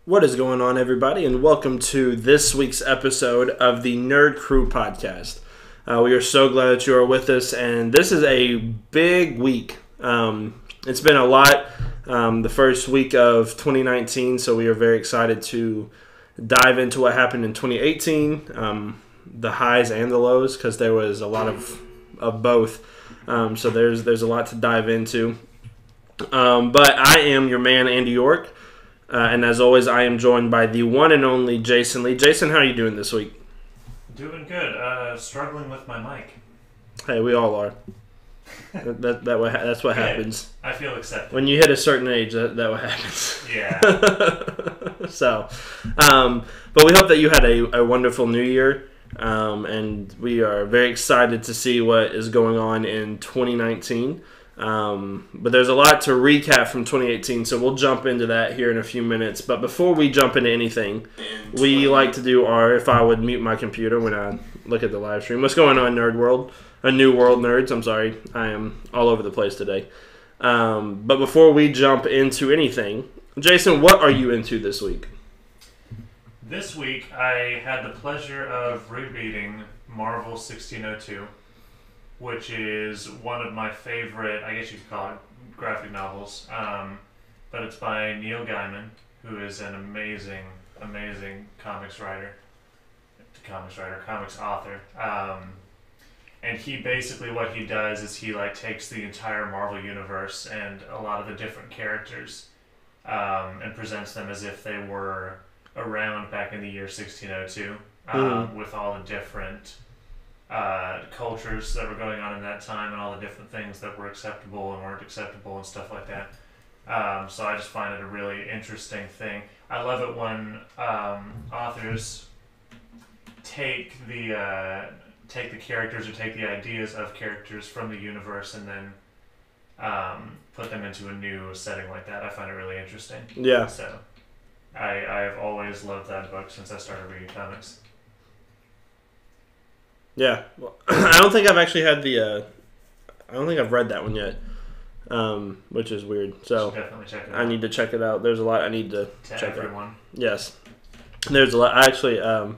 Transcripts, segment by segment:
What is going on, everybody, and welcome to this week's episode of the Nerd Crew podcast. We are so glad that you are with us, and this is a big week. It's been a lot the first week of 2019, so we are very excited to dive into what happened in 2018, the highs and the lows, because there was a lot of both. So there's a lot to dive into. But I am your man, Andy York. And as always, I am joined by the one and only Jason Lee. Jason, how are you doing this week? Doing good. Struggling with my mic. Hey, we all are. That's what happens. I feel accepted. When you hit a certain age, that what happens. Yeah. So, but we hope that you had a wonderful New Year, and we are very excited to see what is going on in 2019. But there's a lot to recap from 2018, so we'll jump into that here in a few minutes. But before we jump into anything, we like to do if I would mute my computer when I look at the live stream. What's going on, Nerd World? New World Nerds, I'm sorry. I am all over the place today. But before we jump into anything, Jason, what are you into this week? This week, I had the pleasure of rereading Marvel 1602. Which is one of my favorite, I guess you could call it, graphic novels. But it's by Neil Gaiman, who is an amazing comics author. And he basically, what he does is he takes the entire Marvel universe and a lot of the different characters and presents them as if they were around back in the year 1602 with all the different cultures that were going on in that time and all the different things that were acceptable and weren't acceptable and stuff like that. So I just find it a really interesting thing. I love it when authors take the characters or take the ideas of characters from the universe and then put them into a new setting like that. I find it really interesting. Yeah. So I've always loved that book since I started reading comics. Yeah, well, I don't think I've actually had I don't think I've read that one yet, which is weird. So definitely check it out. I need to check it out. There's a lot I need to check everyone. out. Yes, there's a lot. I actually, I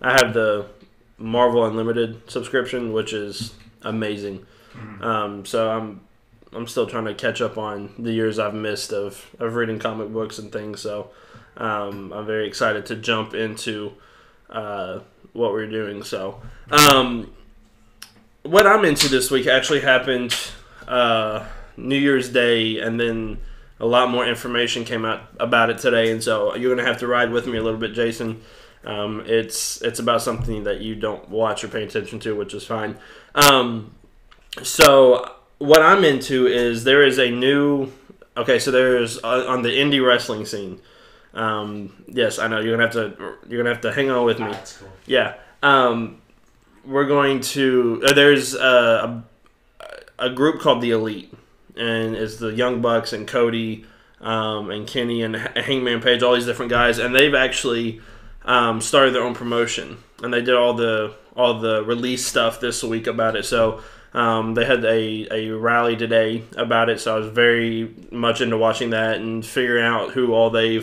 have the Marvel Unlimited subscription, which is amazing. Mm-hmm. So I'm still trying to catch up on the years I've missed of reading comic books and things. So I'm very excited to jump into what we're doing. So what I'm into this week actually happened New Year's Day, and then a lot more information came out about it today, and so you're going to have to ride with me a little bit, Jason. It's about something that you don't watch or pay attention to, which is fine. So what I'm into is there is a new so there's on the indie wrestling scene. Yes, I know you're gonna have to hang on with me. That's cool. Yeah. We're going to. There's a group called the Elite, and it's the Young Bucks and Cody, and Kenny and Hangman Page, all these different guys, and they've actually started their own promotion, and they did all the release stuff this week about it. So they had a rally today about it. So I was very much into watching that and figuring out who they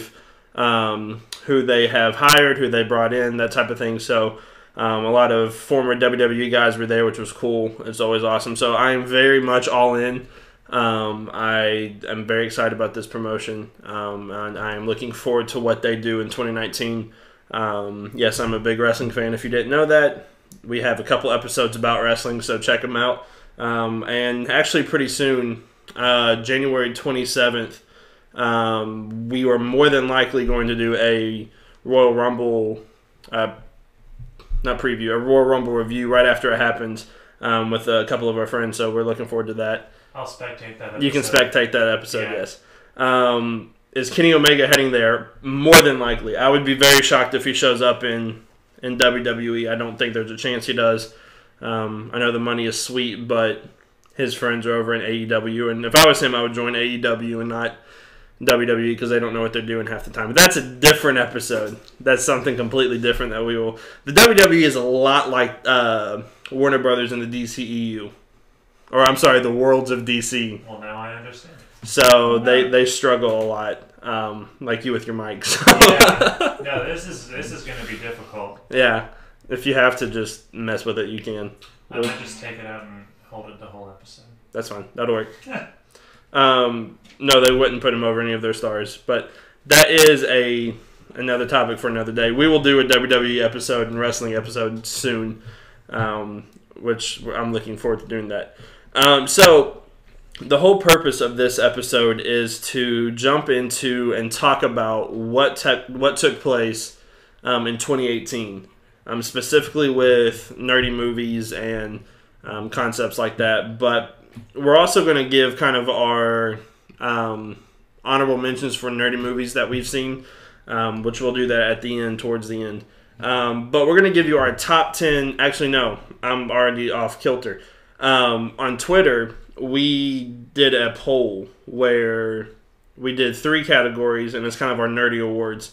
have hired, who they brought in, that type of thing. So a lot of former WWE guys were there, which was cool. It's always awesome. So I am very much all in. I am very excited about this promotion, and I am looking forward to what they do in 2019. Yes, I'm a big wrestling fan. If you didn't know that, we have a couple episodes about wrestling, so check them out. And actually pretty soon, January 27th, we are more than likely going to do a Royal Rumble, not preview, a Royal Rumble review right after it happens with a couple of our friends. So we're looking forward to that. I'll spectate that episode. You can spectate that episode, yeah. Yes. Is Kenny Omega heading there? More than likely. I would be very shocked if he shows up in WWE. I don't think there's a chance he does. I know the money is sweet, but his friends are over in AEW. And if I was him, I would join AEW and not WWE because they don't know what they're doing half the time. But that's a different episode. That's something completely different that we will. The WWE is a lot like Warner Brothers and the DCEU. Or I'm sorry, the Worlds of DC. Well, now I understand. So they struggle a lot. like you with your mics. Yeah. No, this is going to be difficult. Yeah. If you have to just mess with it, you can. I might just take it out and hold it the whole episode. That's fine. That'll work. No, they wouldn't put him over any of their stars. But that is another topic for another day. We will do a WWE episode and wrestling episode soon, which I'm looking forward to doing that. So the whole purpose of this episode is to jump into and talk about what took place in 2018, specifically with nerdy movies and concepts like that. But we're also going to give kind of our honorable mentions for nerdy movies that we've seen, which we'll do that at the end, towards the end. But we're going to give you our top 10. Actually, no, I'm already off kilter. On Twitter, we did a poll where we did 3 categories, and it's kind of our nerdy awards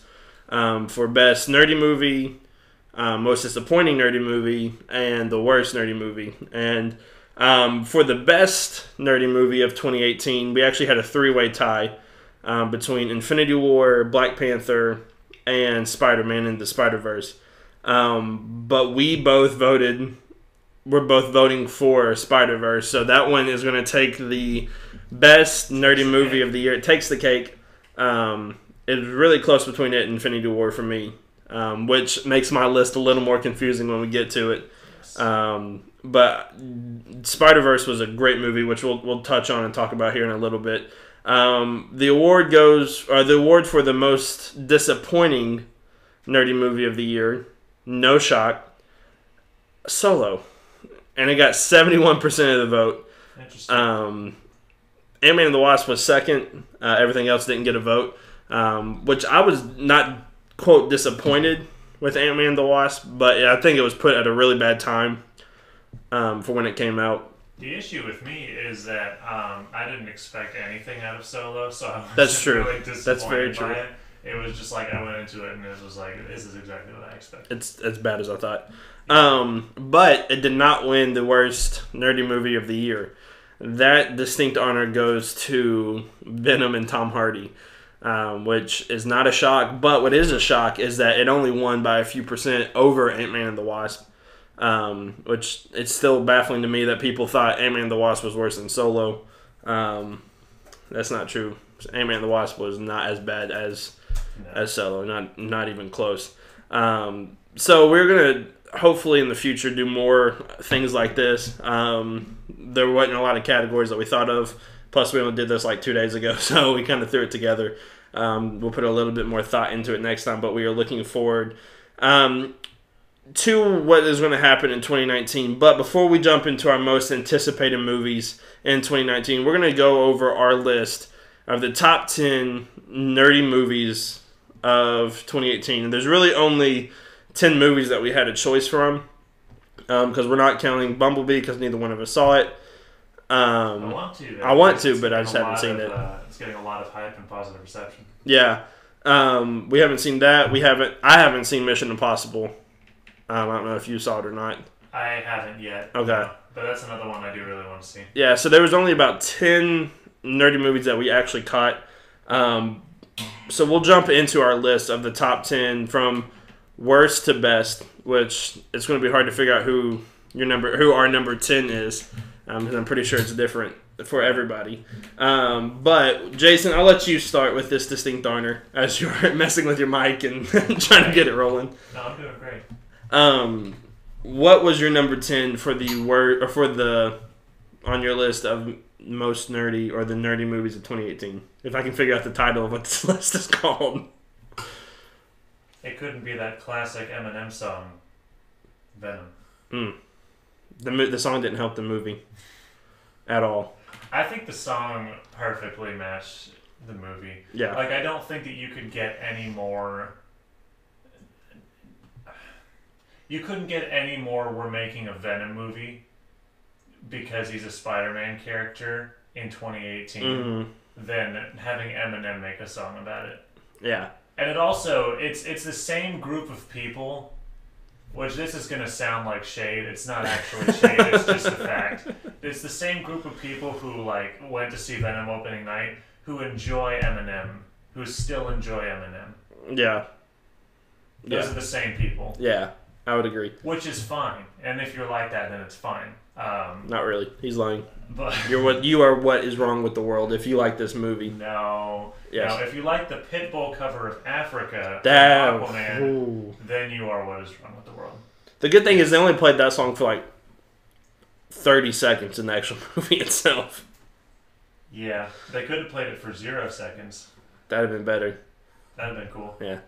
for best nerdy movie, most disappointing nerdy movie, and the worst nerdy movie. And for the best nerdy movie of 2018, we actually had a 3-way tie between Infinity War, Black Panther, and Spider-Man and the Spider-Verse. But we're both voting for Spider-Verse, so that one is going to take the best nerdy movie of the year. It takes the cake. It's really close between it and Infinity War for me, which makes my list a little more confusing when we get to it. But Spider-Verse was a great movie, which we'll touch on and talk about here in a little bit. The award for the most disappointing nerdy movie of the year, no shock, Solo. And it got 71% of the vote. Interesting. Ant-Man and the Wasp was second. Everything else didn't get a vote, which I was not, quote, disappointed with Ant-Man and the Wasp, but I think it was put at a really bad time for when it came out. The issue with me is that I didn't expect anything out of Solo, so I was That's true. really disappointed. That's very true. By it. It was just like I went into it and it was like, this is exactly what I expected. It's as bad as I thought. But it did not win the worst nerdy movie of the year. That distinct honor goes to Venom and Tom Hardy, which is not a shock. But what is a shock is that it only won by a few percent over Ant-Man and the Wasp, which it's still baffling to me that people thought Ant-Man and the Wasp was worse than Solo. That's not true. Ant-Man and the Wasp was not as bad as Solo, not even close. So we're gonna hopefully in the future do more things like this. There wasn't a lot of categories that we thought of. Plus, we only did this like 2 days ago, so we kind of threw it together. We'll put a little bit more thought into it next time, but we are looking forward to what is going to happen in 2019. But before we jump into our most anticipated movies in 2019, we're going to go over our list of the top 10 nerdy movies of 2018. And there's really only 10 movies that we had a choice from, because we're not counting Bumblebee because neither one of us saw it. I want to, but I just haven't seen it. It's getting a lot of hype and positive reception. Yeah. We haven't seen that. I haven't seen Mission Impossible. I don't know if you saw it or not. I haven't yet. Okay. No, but that's another one I do really want to see. Yeah, so there was only about 10 nerdy movies that we actually caught. So we'll jump into our list of the top 10 from worst to best, which it's going to be hard to figure out who our number 10 is, because I'm pretty sure it's different for everybody. But Jason, I'll let you start with this distinct honor as you're messing with your mic and trying to get it rolling. No, I'm doing great. What was your number 10 for on your list of most nerdy or the nerdy movies of 2018? If I can figure out the title of what this list is called. It couldn't be that classic Eminem song, Venom. The song didn't help the movie at all. I think the song perfectly matched the movie. Yeah. Like, I don't think that you could get any more... You couldn't get any more we're making a Venom movie because he's a Spider-Man character in 2018 than having Eminem make a song about it. Yeah. And it also, it's the same group of people, which this is going to sound like shade. It's not actually shade, it's just a fact. It's the same group of people who like went to see Venom opening night who enjoy Eminem who still enjoy Eminem. Yeah. Those are the same people. Yeah, I would agree. Which is fine. And if you're like that, then it's fine. Not really. He's lying. But You are what is wrong with the world if you like this movie. No. Yes. No, if you like the Pitbull cover of Africa Damn. from Aquaman, then you are what is wrong with the world. The good thing is they only played that song for like 30 seconds in the actual movie itself. Yeah. They could have played it for 0 seconds. That'd have been better. That'd have been cool. Yeah.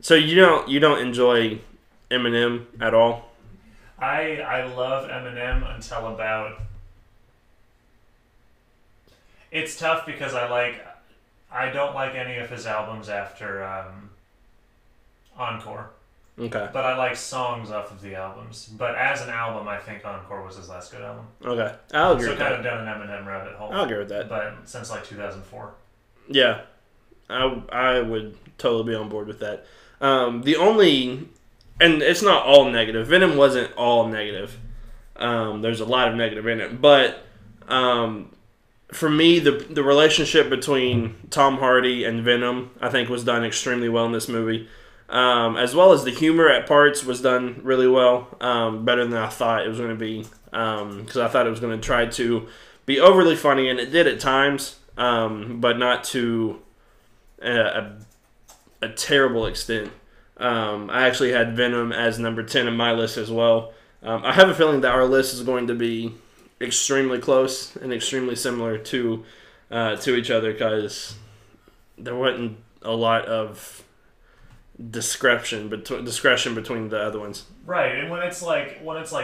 So you don't enjoy Eminem at all? I love Eminem until about... It's tough because I don't like any of his albums after Encore. Okay. But I like songs off of the albums. But as an album, I think Encore was his last good album. Okay. I'll agree So with kind that. of down an Eminem rabbit hole. I'll agree with that. But since like 2004. Yeah. I would totally be on board with that. The only... And it's not all negative. Venom wasn't all negative. There's a lot of negative in it. But for me, the relationship between Tom Hardy and Venom, I think, was done extremely well in this movie. As well as the humor at parts was done really well. Better than I thought it was going to be. Because I thought it was going to try to be overly funny, and it did at times. But not to a terrible extent. I actually had Venom as number 10 in my list as well. I have a feeling that our list is going to be extremely close and extremely similar to each other because there wasn't a lot of discretion between the other ones. Right, and when it's like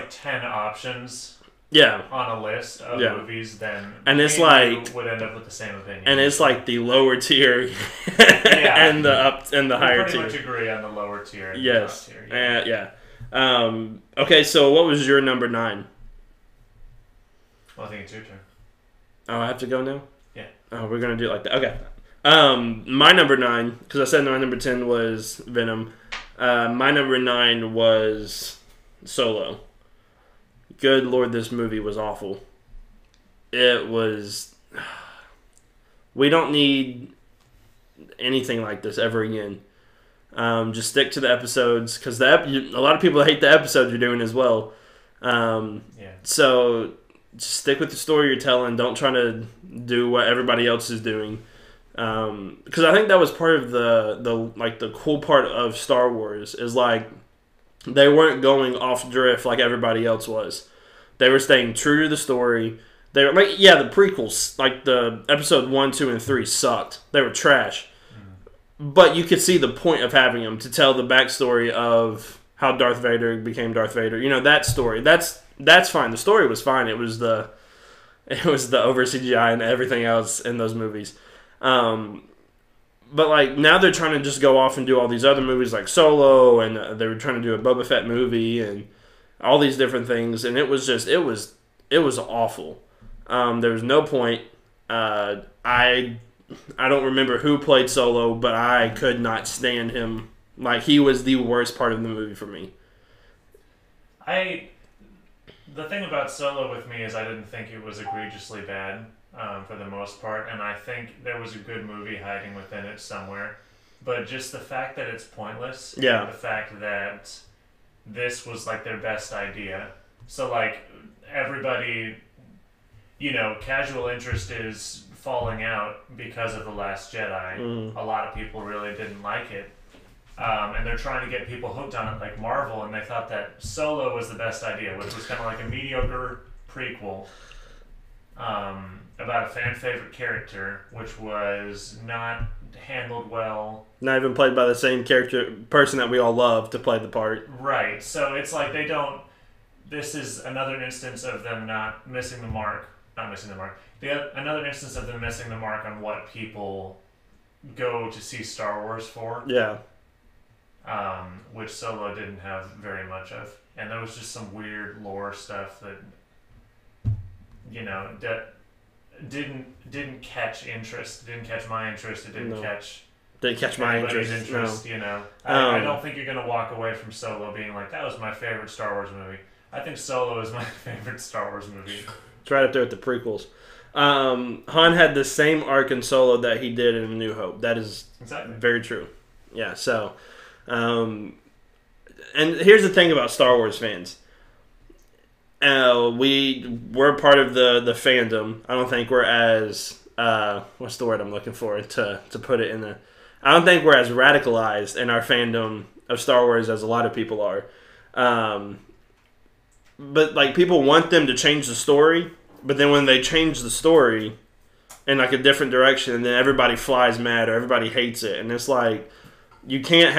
10 options Yeah. on a list of Yeah. movies, then And it's me and like- you would end up with the same opinion. And it's like the lower tier and the up and the we higher pretty tier. much agree on the lower tier and Yes. the top tier. Yeah. Okay, so what was your number 9? Well, I think it's your turn. Oh, I have to go now? Yeah. Oh, we're going to do it like that. Okay. My number 9, because I said my number 10 was Venom. My number 9 was Solo. Good Lord, this movie was awful. It was... We don't need anything like this ever again. Just stick to the episodes, because a lot of people hate the episodes you're doing as well. Yeah. So just stick with the story you're telling. Don't try to do what everybody else is doing. Because I think that was part of the cool part of Star Wars is like they weren't going off drift like everybody else was. They were staying true to the story. They were like, yeah, the prequels, like the episode 1, 2, and 3 sucked. They were trash. But you could see the point of having them to tell the backstory of how Darth Vader became Darth Vader. You know, that story. That's fine. The story was fine. It was the over CGI and everything else in those movies. But like now they're trying to just go off and do all these other movies like Solo, and they were trying to do a Boba Fett movie and all these different things, and it was awful. There was no point. I don't remember who played Solo, but I could not stand him. Like he was the worst part of the movie for me. The thing about Solo with me is I didn't think it was egregiously bad for the most part, and I think there was a good movie hiding within it somewhere. But just the fact that it's pointless, Yeah. and the fact that this was like their best idea. So like everybody, casual interest is falling out because of The Last Jedi. A lot of people really didn't like it. And they're trying to get people hooked on it like Marvel, and they thought that Solo was the best idea, which was kind of like a mediocre prequel about a fan-favorite character, which was not handled well. Not even played by the same person that we all love to play the part. Right, so it's like they don't... This is another instance of them not missing the mark. Not missing the mark. Another instance of them missing the mark on what people go to see Star Wars for. Yeah. Which Solo didn't have very much of. And there was just some weird lore stuff that, that didn't catch interest. Didn't catch my interest. It didn't catch... Didn't catch my anybody's interest. No. I don't think you're going to walk away from Solo being like, that was my favorite Star Wars movie. I think Solo is my favorite Star Wars movie. It's right up there with the prequels. Han had the same arc in Solo that he did in A New Hope. That is Exactly. very true. Yeah. So, and here's the thing about Star Wars fans. We're part of the fandom. I don't think we're as what's the word I'm looking for to put it in the. I don't think we're as radicalized in our fandom of Star Wars as a lot of people are. But like people want them to change the story, but then when they change the story in like a different direction, then everybody flies mad or everybody hates it, and it's like you can't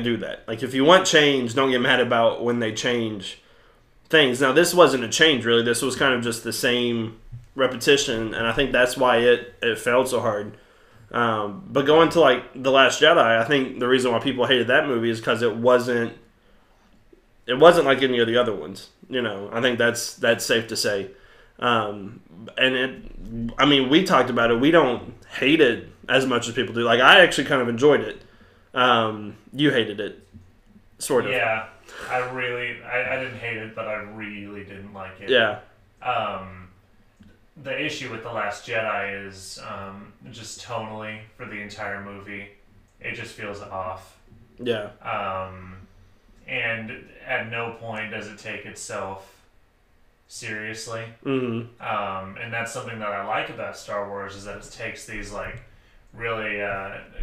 do that. Like if you want change, don't get mad about when they change things. Now this wasn't a change really. This was kind of just the same repetition, and I think that's why it failed so hard. But going to like The Last Jedi, I think the reason why people hated that movie is because it wasn't like any of the other ones. You know, I think that's safe to say. We talked about it. We don't hate it as much as people do. Like I actually kind of enjoyed it. You hated it, sort of. Yeah, I didn't hate it, but I really didn't like it. Yeah. The issue with The Last Jedi is just tonally for the entire movie, it just feels off. Yeah. And at no point does it take itself seriously. Mm-hmm. And that's something that I like about Star Wars is that it takes these like really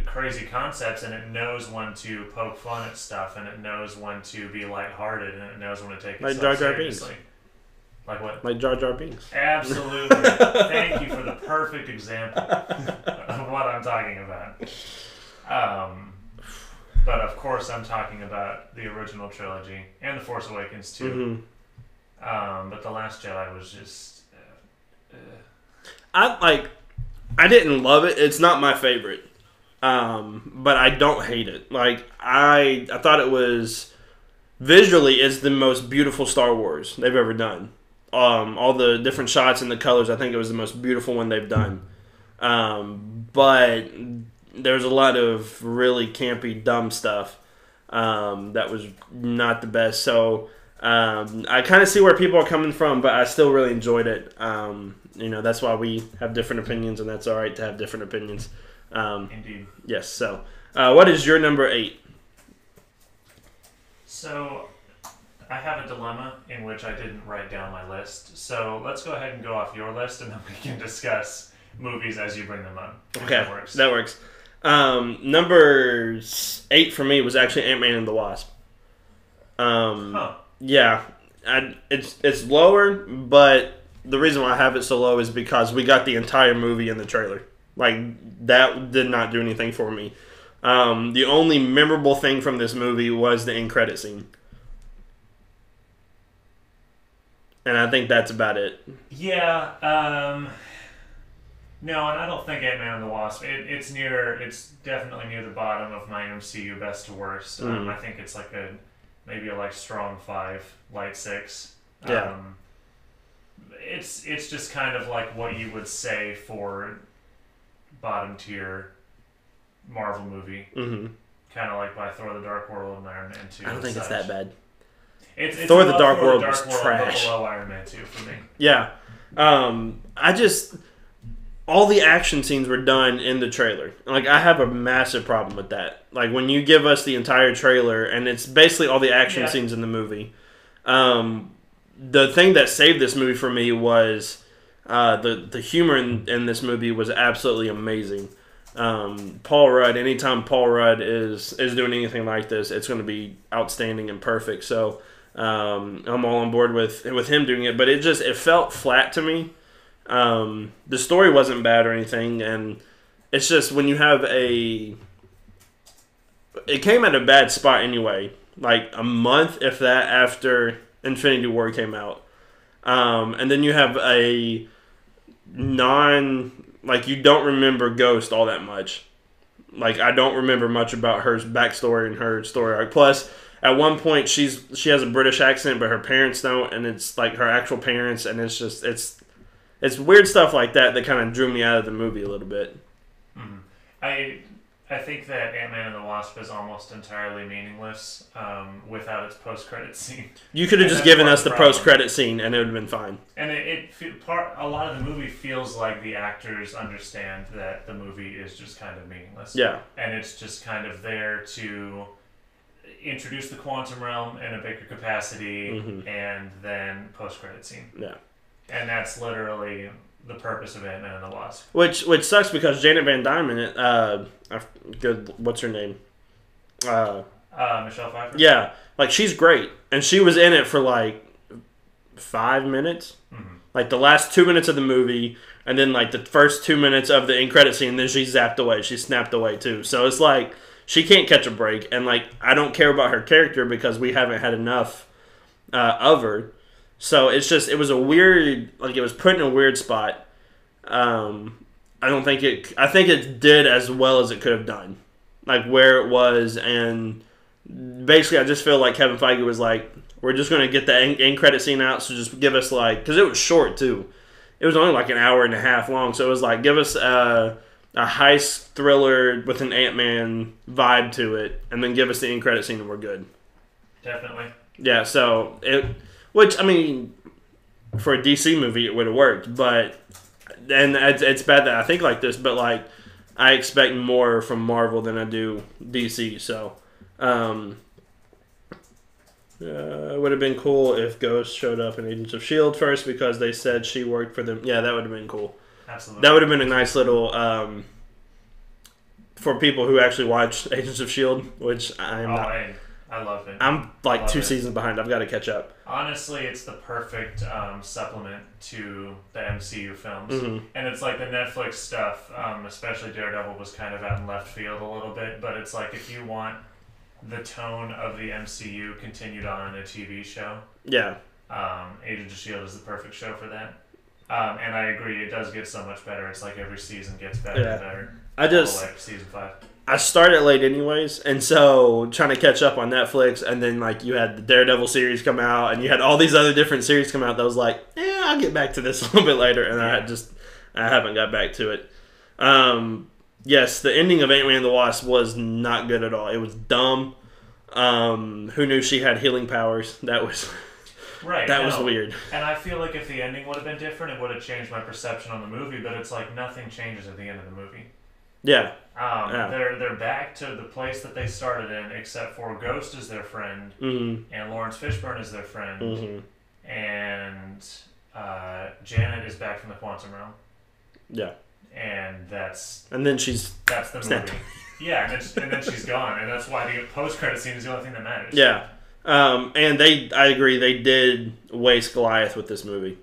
crazy concepts and it knows when to poke fun at stuff and it knows when to be lighthearted and it knows when to take itself Jar Jar seriously. Binks. Like what? Like Jar Jar Binks. Absolutely. Thank you for the perfect example of what I'm talking about. But of course I'm talking about the original trilogy and The Force Awakens too. Mm-hmm. But The Last Jedi was just... I didn't love it. It's not my favorite. But I don't hate it. Like I thought it was visually it's the most beautiful Star Wars they've ever done. All the different shots and the colors, I think it was the most beautiful one they've done. But there's a lot of really campy, dumb stuff that was not the best. So I kind of see where people are coming from, but I still really enjoyed it. That's why we have different opinions, and that's all right to have different opinions. Indeed. Yes. So, what is your number 8? So, I have a dilemma in which I didn't write down my list. So, let's go ahead and go off your list, and then we can discuss movies as you bring them up. Okay, that works. Number 8 for me was actually Ant-Man and the Wasp. Yeah, it's lower, but the reason why I have it so low is because we got the entire movie in the trailer. Like, that did not do anything for me. The only memorable thing from this movie was the end credit scene. And I think that's about it. Yeah, no, and I don't think Ant-Man and the Wasp. It's definitely near the bottom of my MCU best to worst. I think it's like maybe a strong 5, light 6. Yeah. It's just kind of like what you would say for bottom tier Marvel movie. Mm-hmm. Kind of like by Thor: The Dark World and Iron Man 2. I don't think it's that bad. It's Thor: The Dark Thor: World The was Dark World, trash. but below Iron Man 2 for me. Yeah. All the action scenes were done in the trailer. Like, I have a massive problem with that. Like, when you give us the entire trailer, and it's basically all the action scenes in the movie. The thing that saved this movie for me was the humor in this movie was absolutely amazing. Paul Rudd, anytime Paul Rudd is doing anything like this, it's going to be outstanding and perfect. So I'm all on board with him doing it. But it felt flat to me. The story wasn't bad or anything, and it's just when you have it came at a bad spot anyway, like a month, if that, after Infinity War came out. And then you have you don't remember Ghost all that much. Like, I don't remember much about her backstory and her story arc. Plus, at one point, she has a British accent, but her parents don't, and it's like her actual parents, and it's just, it's weird stuff like that kind of drew me out of the movie a little bit. Mm-hmm. I think that Ant-Man and the Wasp is almost entirely meaningless without its post-credit scene. You could have just given us the post-credit scene, and it would have been fine. And a lot of the movie feels like the actors understand that the movie is just kind of meaningless. Yeah. And it's just kind of there to introduce the quantum realm in a bigger capacity, and then post-credit scene. Yeah. And that's literally the purpose of Ant-Man and the Wasp. Which sucks because Janet Van Dyne in it, what's her name? Michelle Pfeiffer? Yeah. Like, she's great. And she was in it for, like, 5 minutes. Mm-hmm. Like, the last 2 minutes of the movie, and then, like, the first 2 minutes of the end credit scene, and then she zapped away. She snapped away, too. So it's like, she can't catch a break. And, like, I don't care about her character because we haven't had enough of her. So it's just, it was a weird, like, it was put in a weird spot. I think it did as well as it could have done. Like, where it was, and basically I just feel like Kevin Feige was like, we're just going to get the end credit scene out, so just give us, like, because it was short, too. It was only, like, an hour and a half long, so it was like, give us a heist thriller with an Ant-Man vibe to it, and then give us the end credit scene and we're good. Definitely. Yeah, so which, I mean, for a DC movie, it would have worked, but, and it's bad that I think like this, but, like, I expect more from Marvel than I do DC, so, it would have been cool if Ghost showed up in Agents of S.H.I.E.L.D. first, because they said she worked for them. Yeah, that would have been cool. Absolutely. That would have been a nice little, for people who actually watch Agents of S.H.I.E.L.D., which I am not. I love it. I'm like 2 seasons behind. I've got to catch up. Honestly, it's the perfect supplement to the MCU films. Mm-hmm. And it's like the Netflix stuff, especially Daredevil, was kind of out in left field a little bit. But it's like, if you want the tone of the MCU continued on in a TV show, yeah, Agents of S.H.I.E.L.D. is the perfect show for that. And I agree, it does get so much better. It's like every season gets better and better. Like season 5. I started late anyways, and so trying to catch up on Netflix, and then like you had the Daredevil series come out, and you had all these other different series come out that was like, I'll get back to this a little bit later, and I haven't got back to it. Yes, the ending of Ant-Man and the Wasp was not good at all. It was dumb. Who knew she had healing powers? That was right. That was weird. And I feel like if the ending would have been different, it would have changed my perception on the movie. But it's like nothing changes at the end of the movie. Yeah. They're back to the place that they started in, except for Ghost is their friend, and Lawrence Fishburne is their friend, and Janet is back from the quantum realm. Yeah. And that's the movie. Yeah, and then she's gone, and that's why the post-credit scene is the only thing that matters. Yeah. And I agree, they did waste Goliath with this movie.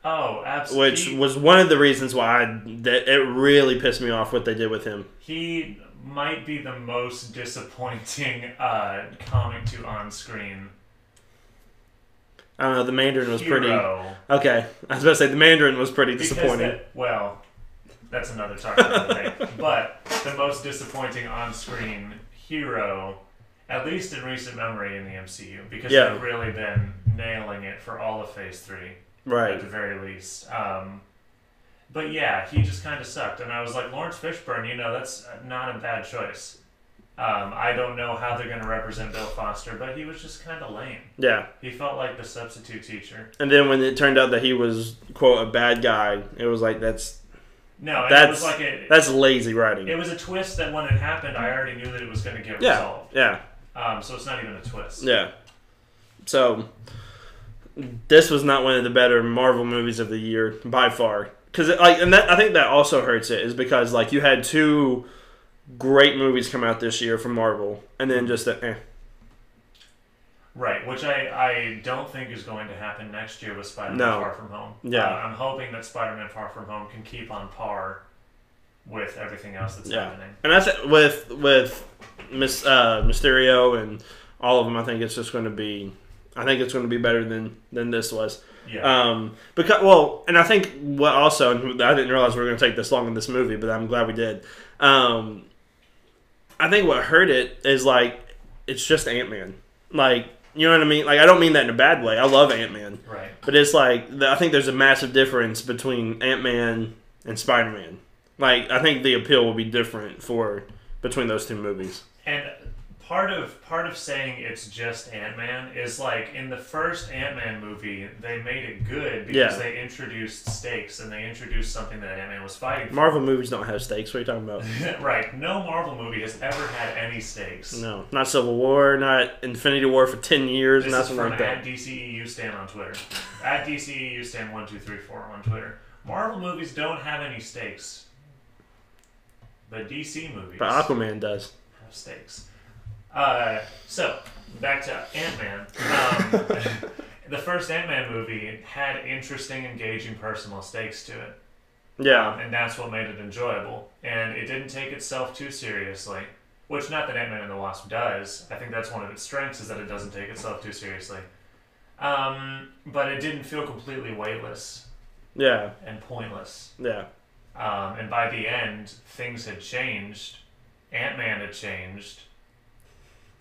Oh, absolutely. Which was one of the reasons why it really pissed me off what they did with him. He might be the most disappointing comic to on screen. I don't know, the Mandarin was hero. pretty... Okay, I was about to say, the Mandarin was pretty disappointing. That's another talk another day. But the most disappointing on-screen hero, at least in recent memory in the MCU, because they've really been nailing it for all of Phase 3. Right. At the very least. But yeah, he just kind of sucked. And I was like, Lawrence Fishburne, that's not a bad choice. I don't know how they're going to represent Bill Foster, but he was just kind of lame. Yeah. He felt like the substitute teacher. And then when it turned out that he was, quote, a bad guy, it was like, that's lazy writing. It was a twist that when it happened, I already knew that it was going to get resolved. Yeah. So it's not even a twist. Yeah. So... this was not one of the better Marvel movies of the year by far, because I think that also hurts it, is because like you had 2 great movies come out this year from Marvel, and then just right, which I don't think is going to happen next year with Spider-Man Far From Home. Yeah, I'm hoping that Spider-Man Far From Home can keep on par with everything else that's happening. And that's with Mysterio and all of them. I think it's just going to be. I think it's going to be better than this was. Yeah. And I think what also, and I didn't realize we were going to take this long in this movie, but I'm glad we did. I think what hurt it is like it's just Ant-Man. Like, you know what I mean? Like, I don't mean that in a bad way. I love Ant-Man. Right. But it's like I think there's a massive difference between Ant-Man and Spider-Man. Like, I think the appeal will be different for between those two movies. And part of saying it's just Ant-Man is like in the first Ant-Man movie, they made it good because they introduced stakes and they introduced something that Ant-Man was fighting for. Marvel movies don't have stakes. What are you talking about? Right. No Marvel movie has ever had any stakes. No. Not Civil War, not Infinity War for 10 years, this nothing is from like that. at DCEU Stan on Twitter. At DCEU Stan 1234 on Twitter. Marvel movies don't have any stakes. But DC movies But Aquaman does. have stakes. So, back to Ant-Man. The first Ant-Man movie had interesting, engaging personal stakes to it. Yeah. And that's what made it enjoyable. And it didn't take itself too seriously, which not that Ant-Man and the Wasp does. I think that's one of its strengths is that it doesn't take itself too seriously. But it didn't feel completely weightless Yeah. and pointless. Yeah. And by the end, things had changed. Ant-Man had changed.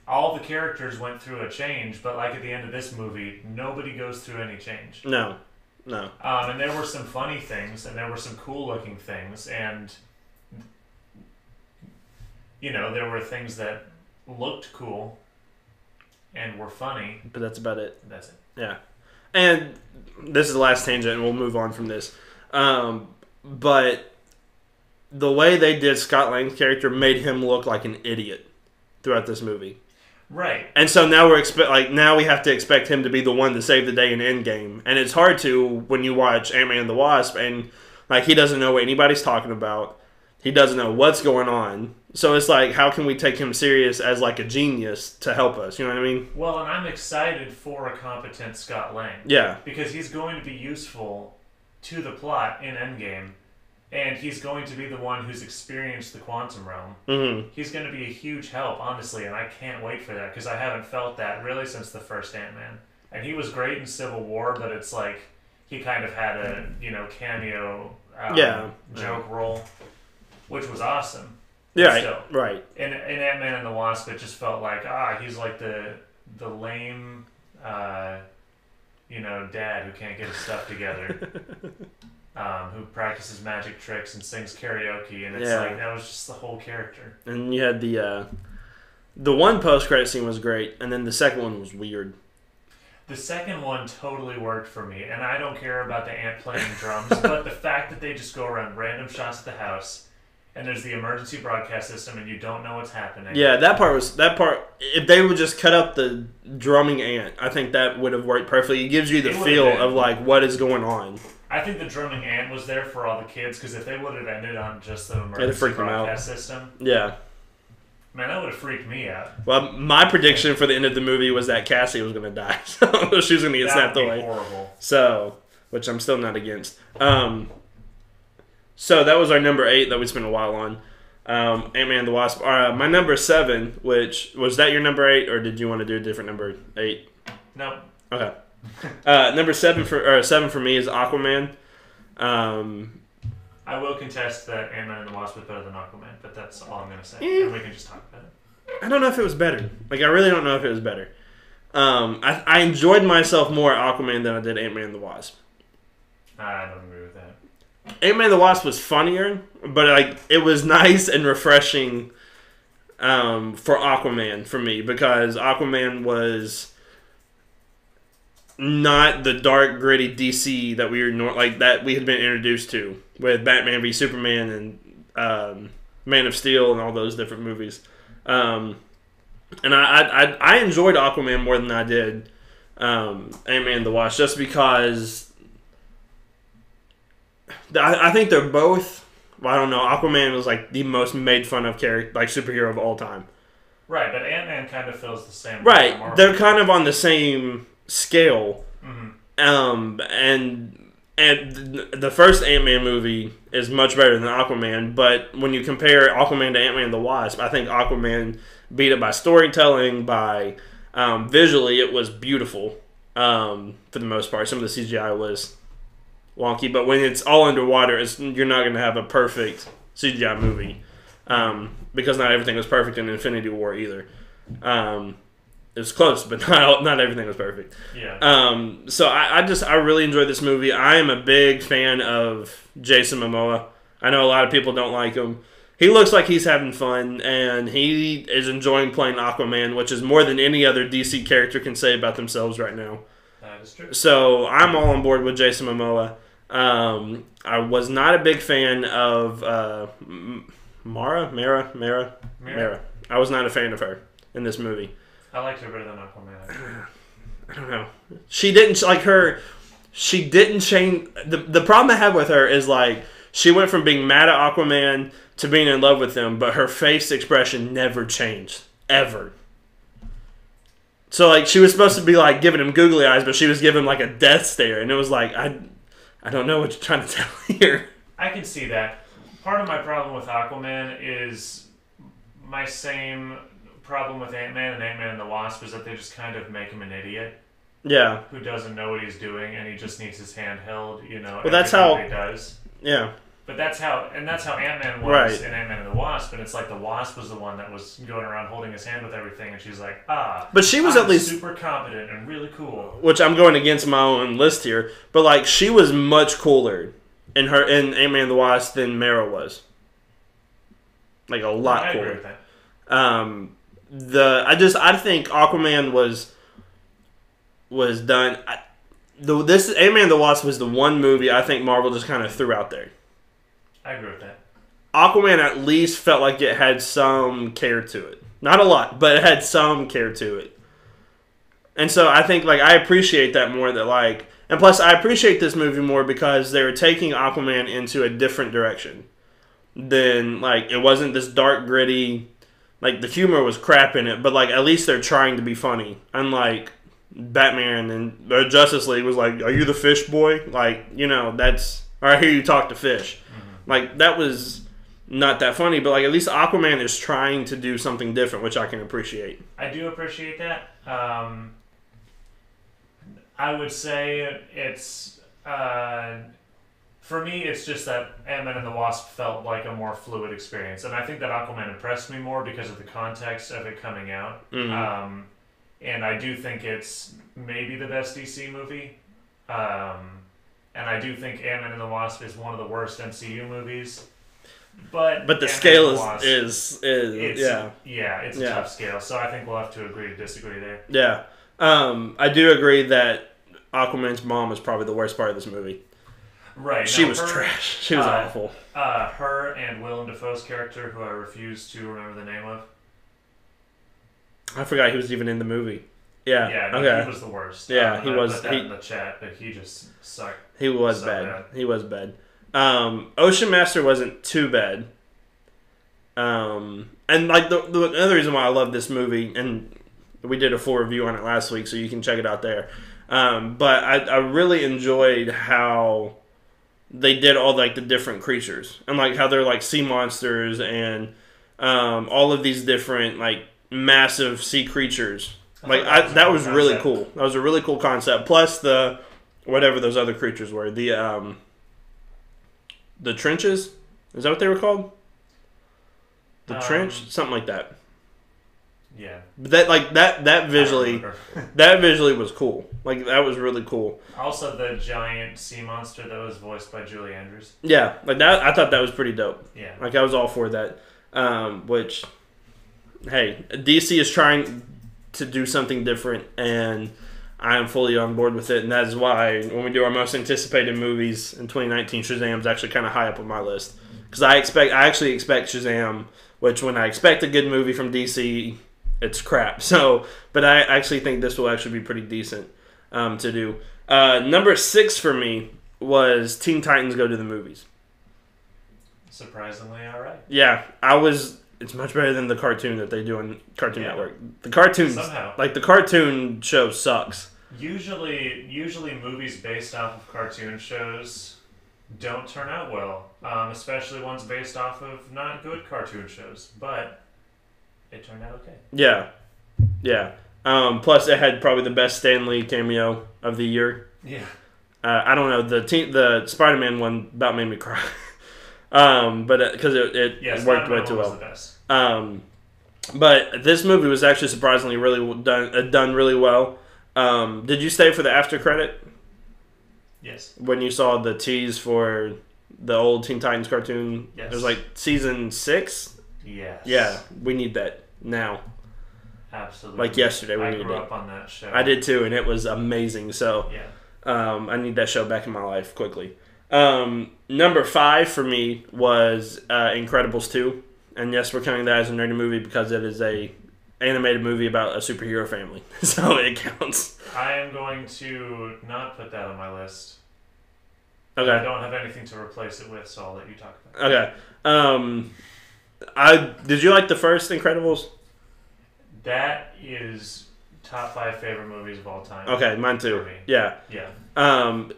All the characters went through a change, but like at the end of this movie, nobody goes through any change. No. And there were some funny things, and there were some cool-looking things, and there were things that looked cool and were funny. But that's about it. That's it. Yeah. And this is the last tangent, and we'll move on from this. But the way they did Scott Lang's character made him look like an idiot throughout this movie. Right. And so now now we have to expect him to be the one to save the day in Endgame. And it's hard to when you watch Ant-Man and the Wasp and he doesn't know what anybody's talking about. He doesn't know what's going on. So it's like, how can we take him serious as like a genius to help us? You know what I mean? Well, and I'm excited for a competent Scott Lang. Yeah. Because he's going to be useful to the plot in Endgame. And he's going to be the one who's experienced the quantum realm. Mm-hmm. He's going to be a huge help, honestly, and I can't wait for that because I haven't felt that really since the first Ant-Man. And he was great in Civil War, but it's like he kind of had a cameo joke role, which was awesome. Yeah, still, right. In Ant-Man and the Wasp, it just felt like he's like the lame dad who can't get his stuff together. Who practices magic tricks and sings karaoke, and it's like that was just the whole character. And you had the one post-credit scene was great, and then the second one was weird. The second one totally worked for me, and I don't care about the ant playing drums, but the fact that they just go around random shots at the house, and there's the emergency broadcast system, and you don't know what's happening. Yeah, that part. If they would just cut up the drumming ant, I think that would have worked perfectly. It gives you the feel of like what is going on. I think the drumming ant was there for all the kids, because if they would have ended on just the emergency broadcast system, man, that would have freaked me out. Well, my prediction for the end of the movie was that Cassie was going to die, so she was going to get snapped away. Horrible. So, which I'm still not against. So that was our number 8 that we spent a while on. Ant-Man and the Wasp. My number 7, which was that your number 8, or did you want to do a different number 8? No. Okay. Number 7 for me is Aquaman. I will contest that Ant-Man and the Wasp was better than Aquaman, but that's all I'm going to say. And we can just talk about it. I don't know if it was better. I really don't know if it was better. I enjoyed myself more at Aquaman than I did Ant-Man and the Wasp. I don't agree with that. Ant-Man and the Wasp was funnier, but it was nice and refreshing for Aquaman for me, because Aquaman was not the dark, gritty DC that we had been introduced to with Batman v Superman and Man of Steel and all those different movies. And I enjoyed Aquaman more than I did Ant-Man and the Wasp, just because I think they're both. Well, I don't know. Aquaman was the most made fun of character, superhero of all time. Right, but Ant-Man kind of feels the same. Right, they're kind of on the same scale. Mm-hmm. And the first Ant-Man movie is much better than Aquaman, but when you compare Aquaman to Ant-Man and the Wasp, I think Aquaman beat it by storytelling, by visually it was beautiful for the most part. Some of the CGI was wonky, but when it's all underwater, you're not going to have a perfect CGI movie, because not everything was perfect in Infinity War either. It was close, but not everything was perfect. Yeah. So I really enjoyed this movie. I am a big fan of Jason Momoa. I know a lot of people don't like him. he looks like he's having fun, and he is enjoying playing Aquaman, which is more than any other DC character can say about themselves right now. That is true. So I'm all on board with Jason Momoa. I was not a big fan of Mara. I was not a fan of her in this movie. I liked her better than Aquaman. I don't know. She didn't change. The problem I have with her is like she went from being mad at Aquaman to being in love with him, but her face expression never changed ever. So like she was supposed to be like giving him googly eyes, but she was giving him like a death stare, and it was like I don't know what you're trying to tell here. I can see that. Part of my problem with Aquaman is my same problem with Ant-Man and Ant-Man and the Wasp is that they just kind of make him an idiot. Yeah. Who doesn't know what he's doing, and he just needs his hand held, Well, that's how he does. Yeah. But that's how Ant-Man was right. in Ant-Man and the Wasp, and it's like the Wasp was the one that was going around holding his hand with everything, and she's like, but she was I'm at least super competent and really cool. Which I'm going against my own list here, but like she was much cooler in Ant-Man and the Wasp than Mara was. Like a lot cooler. I agree with that. I think Aquaman was done. This Ant-Man and the Wasp was the one movie I think Marvel just kind of threw out there. I agree with that. Aquaman at least felt like it had some care to it. Not a lot, but it had some care to it. And so I think like I appreciate that more. That like, and plus I appreciate this movie more because they were taking Aquaman into a different direction. Than like it wasn't this dark gritty. Like the humor was crap in it, but like at least they're trying to be funny. Unlike Batman and Justice League was like, "Are you the fish boy?" Like that's. Or I hear you talk to fish. Mm-hmm. Like, that was not that funny, but, like, at least Aquaman is trying to do something different, which I can appreciate. I do appreciate that. I would say it's... for me, it's just that Ant-Man and the Wasp felt like a more fluid experience. And I think that Aquaman impressed me more because of the context of it coming out. Mm-hmm. And I do think it's maybe the best DC movie. And I do think Ant-Man and the Wasp is one of the worst MCU movies. But the scale is yeah. Yeah, it's a tough scale. So I think we'll have to agree to disagree there. Yeah. I do agree that Aquaman's mom is probably the worst part of this movie. Right. She was trash. She was awful. Her and Willem Dafoe's character, who I refuse to remember the name of. I forgot he was even in the movie. Yeah. Yeah, no, okay. He was the worst. Yeah, he was. I put that in the chat, but he just sucked. He was bad. He was bad. Ocean Master wasn't too bad. And like the other reason why I love this movie, and we did a full review on it last week, so you can check it out there. But I really enjoyed how they did all like the different creatures and like how they're like sea monsters and all of these different like massive sea creatures. Like that was really cool. That was a really cool concept. Plus the whatever those other creatures were, the trenches. Is that what they were called? The trench, something like that. Yeah. But that visually, that visually was cool. Like that was really cool. Also, the giant sea monster that was voiced by Julie Andrews. Yeah, like that. I thought that was pretty dope. Yeah. Like I was all for that. Which, hey, DC is trying to do something different, and I am fully on board with it. And that is why when we do our most anticipated movies in 2019, Shazam's actually kind of high up on my list because I actually expect Shazam. Which when I expect a good movie from DC, it's crap. So, but I actually think this will actually be pretty decent to do. Number 6 for me was Teen Titans Go to the Movies. Surprisingly, all right. Yeah, it's much better than the cartoon that they do on Cartoon Network. The cartoon, like the cartoon show, sucks. Usually movies based off of cartoon shows don't turn out well, especially ones based off of not good cartoon shows. But it turned out okay. Yeah. Plus, it had probably the best Stan Lee cameo of the year. Yeah. I don't know, the Spider-Man one about made me cry. But because it worked way too well. The best. But this movie was actually surprisingly really done really well. Did you stay for the after credit? Yes. When you saw the tease for the old Teen Titans cartoon. Yes. It was like season 6. Yes. Yeah, we need that now. Absolutely. Like yesterday, we I needed grew it. up on that show. I did too, and it was amazing. So Yeah. I need that show back in my life quickly. Number 5 for me was Incredibles 2. And yes, we're counting that as a nerdy movie because it is a animated movie about a superhero family. So it counts. I am going to not put that on my list. Okay. I don't have anything to replace it with, so I'll let you talk about it. Okay. Did you like the first Incredibles? That is top 5 favorite movies of all time. Okay, mine too. For me. Yeah. Yeah. I'm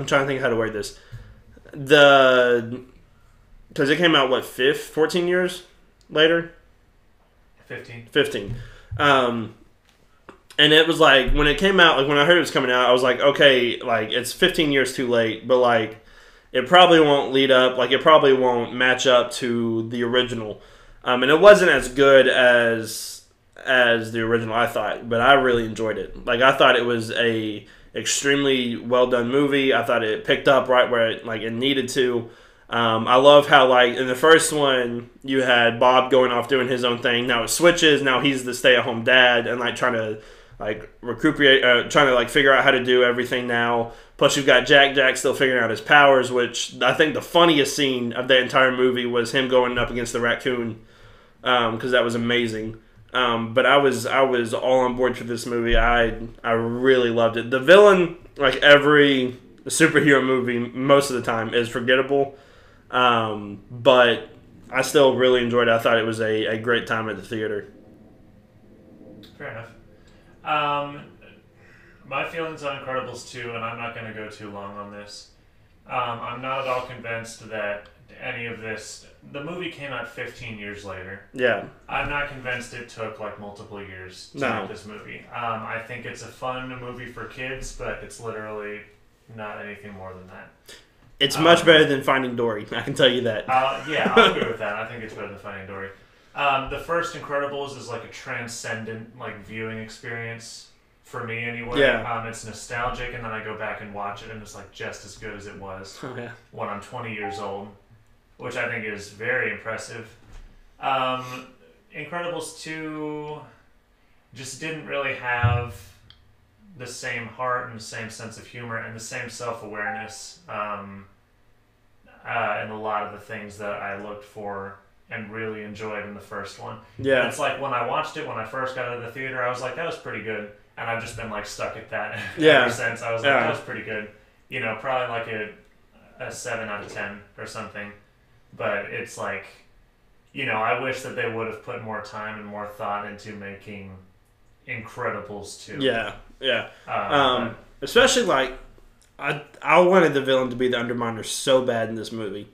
trying to think how to word this. Because it came out, 14 years later? 15. 15. And it was like, when it came out, like when I heard it was coming out, I was like, okay, like it's 15 years too late, but like it probably won't lead up, like it probably won't match up to the original. And it wasn't as good as the original, I thought, but I really enjoyed it. Like I thought it was a extremely well done movie. I thought it picked up right where it needed to. I love how like in the first one you had Bob going off doing his own thing. Now it switches. Now he's the stay at home dad and like trying to like recuperate, trying to like figure out how to do everything now. Plus you've got Jack still figuring out his powers, which I think the funniest scene of the entire movie was him going up against the raccoon, because that was amazing. But I was all on board for this movie. I really loved it. The villain, like every superhero movie, most of the time is forgettable. But I still really enjoyed it. I thought it was a great time at the theater. Fair enough. My feelings on Incredibles 2, and I'm not going to go too long on this. I'm not at all convinced that any of this... The movie came out 15 years later. Yeah. I'm not convinced it took like multiple years to make this movie. I think it's a fun movie for kids, but it's literally not anything more than that. It's much better than Finding Dory. I can tell you that. Yeah, I'll agree with that. I think it's better than Finding Dory. The first Incredibles is like a transcendent like viewing experience for me anyway. Yeah. It's nostalgic, and then I go back and watch it, and it's like just as good as it was when I'm 20 years old, which I think is very impressive. Incredibles 2 just didn't really have the same heart and the same sense of humor and the same self-awareness in a lot of the things that I looked for and really enjoyed in the first one. Yeah. And it's like when I watched it, when I first got out of the theater, I was like, that was pretty good. And I've just been like stuck at that ever since. I was like, that was pretty good. You know, probably like a 7 out of 10 or something. But it's like, you know, I wish that they would have put more time and more thought into making Incredibles 2. Yeah. Especially like, I wanted the villain to be the Underminer so bad in this movie.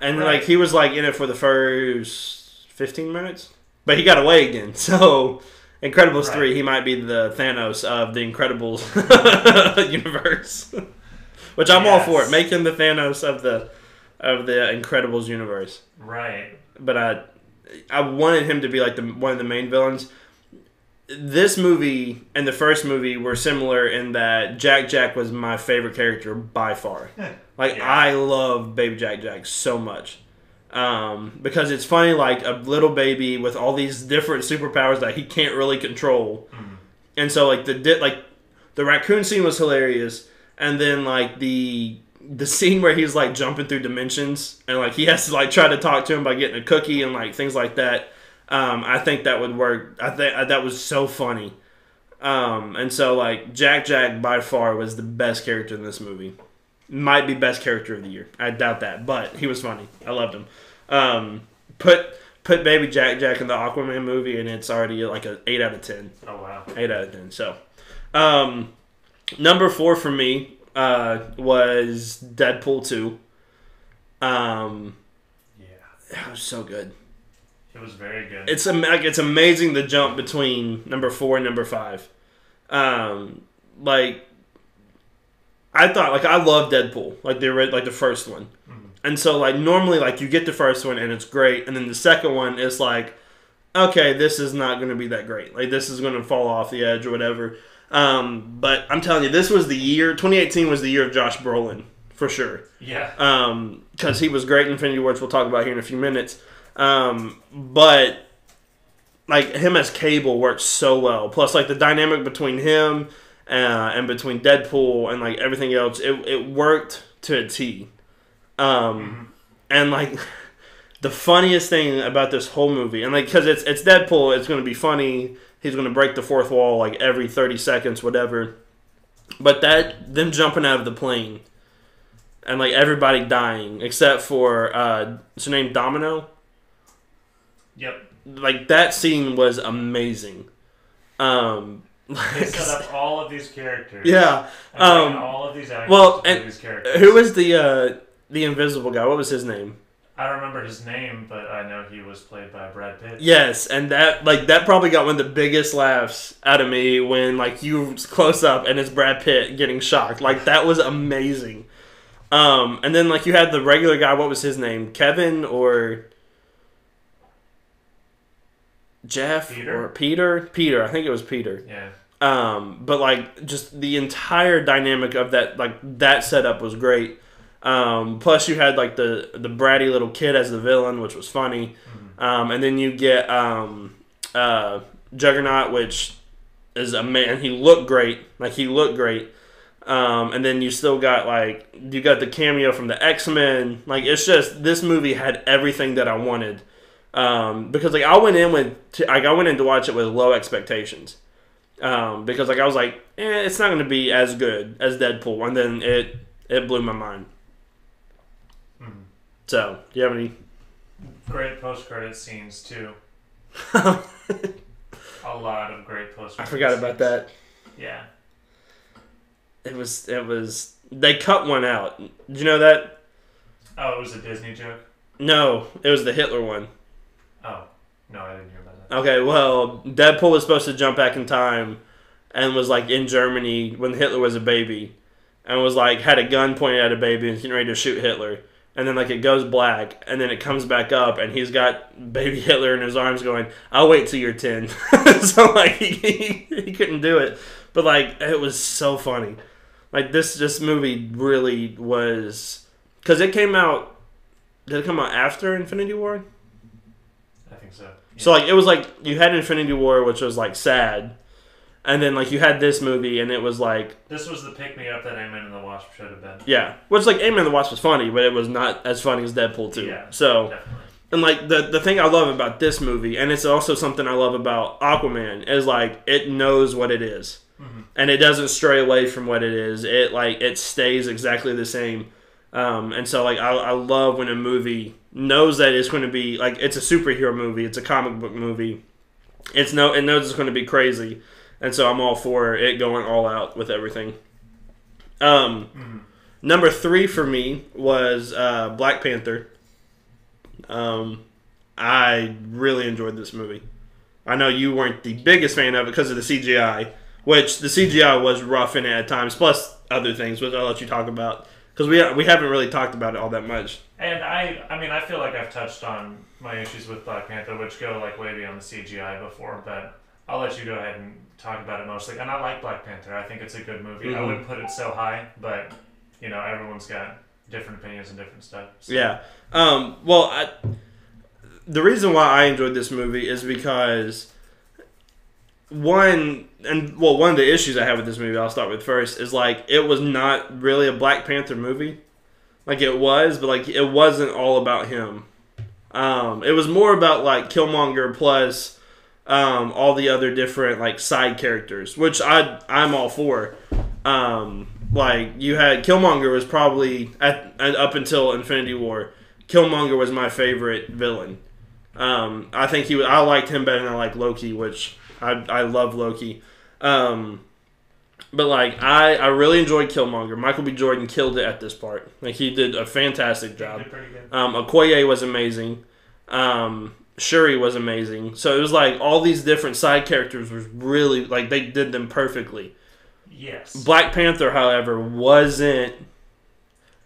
And like he was like in it for the first 15 minutes, but he got away again. So Incredibles 3, he might be the Thanos of the Incredibles universe, which I'm all for. Make him the Thanos of the Incredibles universe. Right. But I wanted him to be like one of the main villains. This movie and the first movie were similar in that Jack was my favorite character by far. Like, I love Baby Jack so much. Because it's funny, like, a little baby with all these different superpowers that he can't really control. Mm. And so, like, the raccoon scene was hilarious. And then, like, the scene where he's, like, jumping through dimensions. And, like, he has to, like, try to talk to him by getting a cookie and, like, things like that. I think that would work. I think that was so funny. And so, like, Jack by far was the best character in this movie. Might be best character of the year. I doubt that, but he was funny. I loved him. Put Baby Jack in the Aquaman movie, and it's already like an 8 out of 10. Oh, wow. 8 out of 10. So, number 4 for me was Deadpool 2. It was so good. It was very good. It's amazing the jump between number 4 and number 5. Like, I thought, like, I love Deadpool, like the first one, and so like normally like you get the first one and it's great, and then the second one is like, okay, this is not going to be that great. Like this is going to fall off the edge or whatever. But I'm telling you, this was the year. 2018 was the year of Josh Brolin for sure. Yeah. Because he was great in Infinity War, which we'll talk about here in a few minutes. But like him as Cable works so well. Plus, like the dynamic between him and between Deadpool and like everything else, it worked to a T. And like the funniest thing about this whole movie, and like because it's Deadpool, it's going to be funny. He's going to break the fourth wall like every 30 seconds, whatever. But them jumping out of the plane and like everybody dying except for what's her name, Domino. Yep. Like that scene was amazing. They set up all of these characters. Yeah. And all of these actors. Well, and and these characters. who was the invisible guy? What was his name? I don't remember his name, but I know he was played by Brad Pitt. Yes, and that probably got one of the biggest laughs out of me when like you close up and it's Brad Pitt getting shocked. Like that was amazing. And then like you had the regular guy. What was his name? Kevin or Jeff Peter? or Peter? Peter. I think it was Peter. Yeah. But like just the entire dynamic of that setup was great. Plus you had like the bratty little kid as the villain, which was funny. And then you get Juggernaut, which is a man. He looked great. And then you still got the cameo from the X-Men. Like it's just this movie had everything that I wanted. Because like I went in to watch it with low expectations. Because like I was like, it's not going to be as good as Deadpool, and then it blew my mind. So, do you have any? Great post-credit scenes too. A lot of great post-credit I forgot about that. Yeah. It was. They cut one out. Did you know that? Oh, it was a Disney joke? No, it was the Hitler one. Oh, no, I didn't hear about that. Okay, well, Deadpool was supposed to jump back in time and was like in Germany when Hitler was a baby and was like had a gun pointed at a baby and getting ready to shoot Hitler. And then like it goes black and then it comes back up and he's got baby Hitler in his arms going, I'll wait till you're 10. So like he couldn't do it. But like it was so funny. Like this movie really was, because it came out, did it come out after Infinity War? I think so. Yeah. So like it was like you had Infinity War, which was like sad, and then like you had this movie, and it was like this was the pick me up that Ant-Man and the Wasp should have been. Yeah, which like Ant-Man and the Wasp was funny, but it was not as funny as Deadpool 2. Yeah, so definitely. And like the thing I love about this movie, and it's also something I love about Aquaman, is like it knows what it is, and it doesn't stray away from what it is. It stays exactly the same. And so like I love when a movie knows that it's going to be like, it's a superhero movie, it's a comic book movie. It knows it's going to be crazy, and so I'm all for it going all out with everything. Number 3 for me was Black Panther. I really enjoyed this movie. I know you weren't the biggest fan of it because of the CGI, which the CGI was rough in it at times, plus other things, which I'll let you talk about. Because we haven't really talked about it all that much. And I feel like I've touched on my issues with Black Panther, which go like way beyond the CGI before, but I'll let you go ahead and talk about it mostly. And I like Black Panther. I think it's a good movie. I wouldn't put it so high, but everyone's got different opinions and different stuff. So. Yeah. The reason why I enjoyed this movie is because one of the issues I have with this movie, I'll start with first, is like it was not really a Black Panther movie. Like it was, but like it wasn't all about him. It was more about like Killmonger plus all the other different like side characters, which I'm all for. Like you had Killmonger was probably up until Infinity War, Killmonger was my favorite villain. I think I liked him better than I liked Loki, which I love Loki. But like I really enjoyed Killmonger. Michael B. Jordan killed it at this part. Like he did a fantastic job. He did pretty good. Okoye was amazing. Shuri was amazing. So it was like all these different side characters was really like they did them perfectly. Yes. Black Panther, however, wasn't.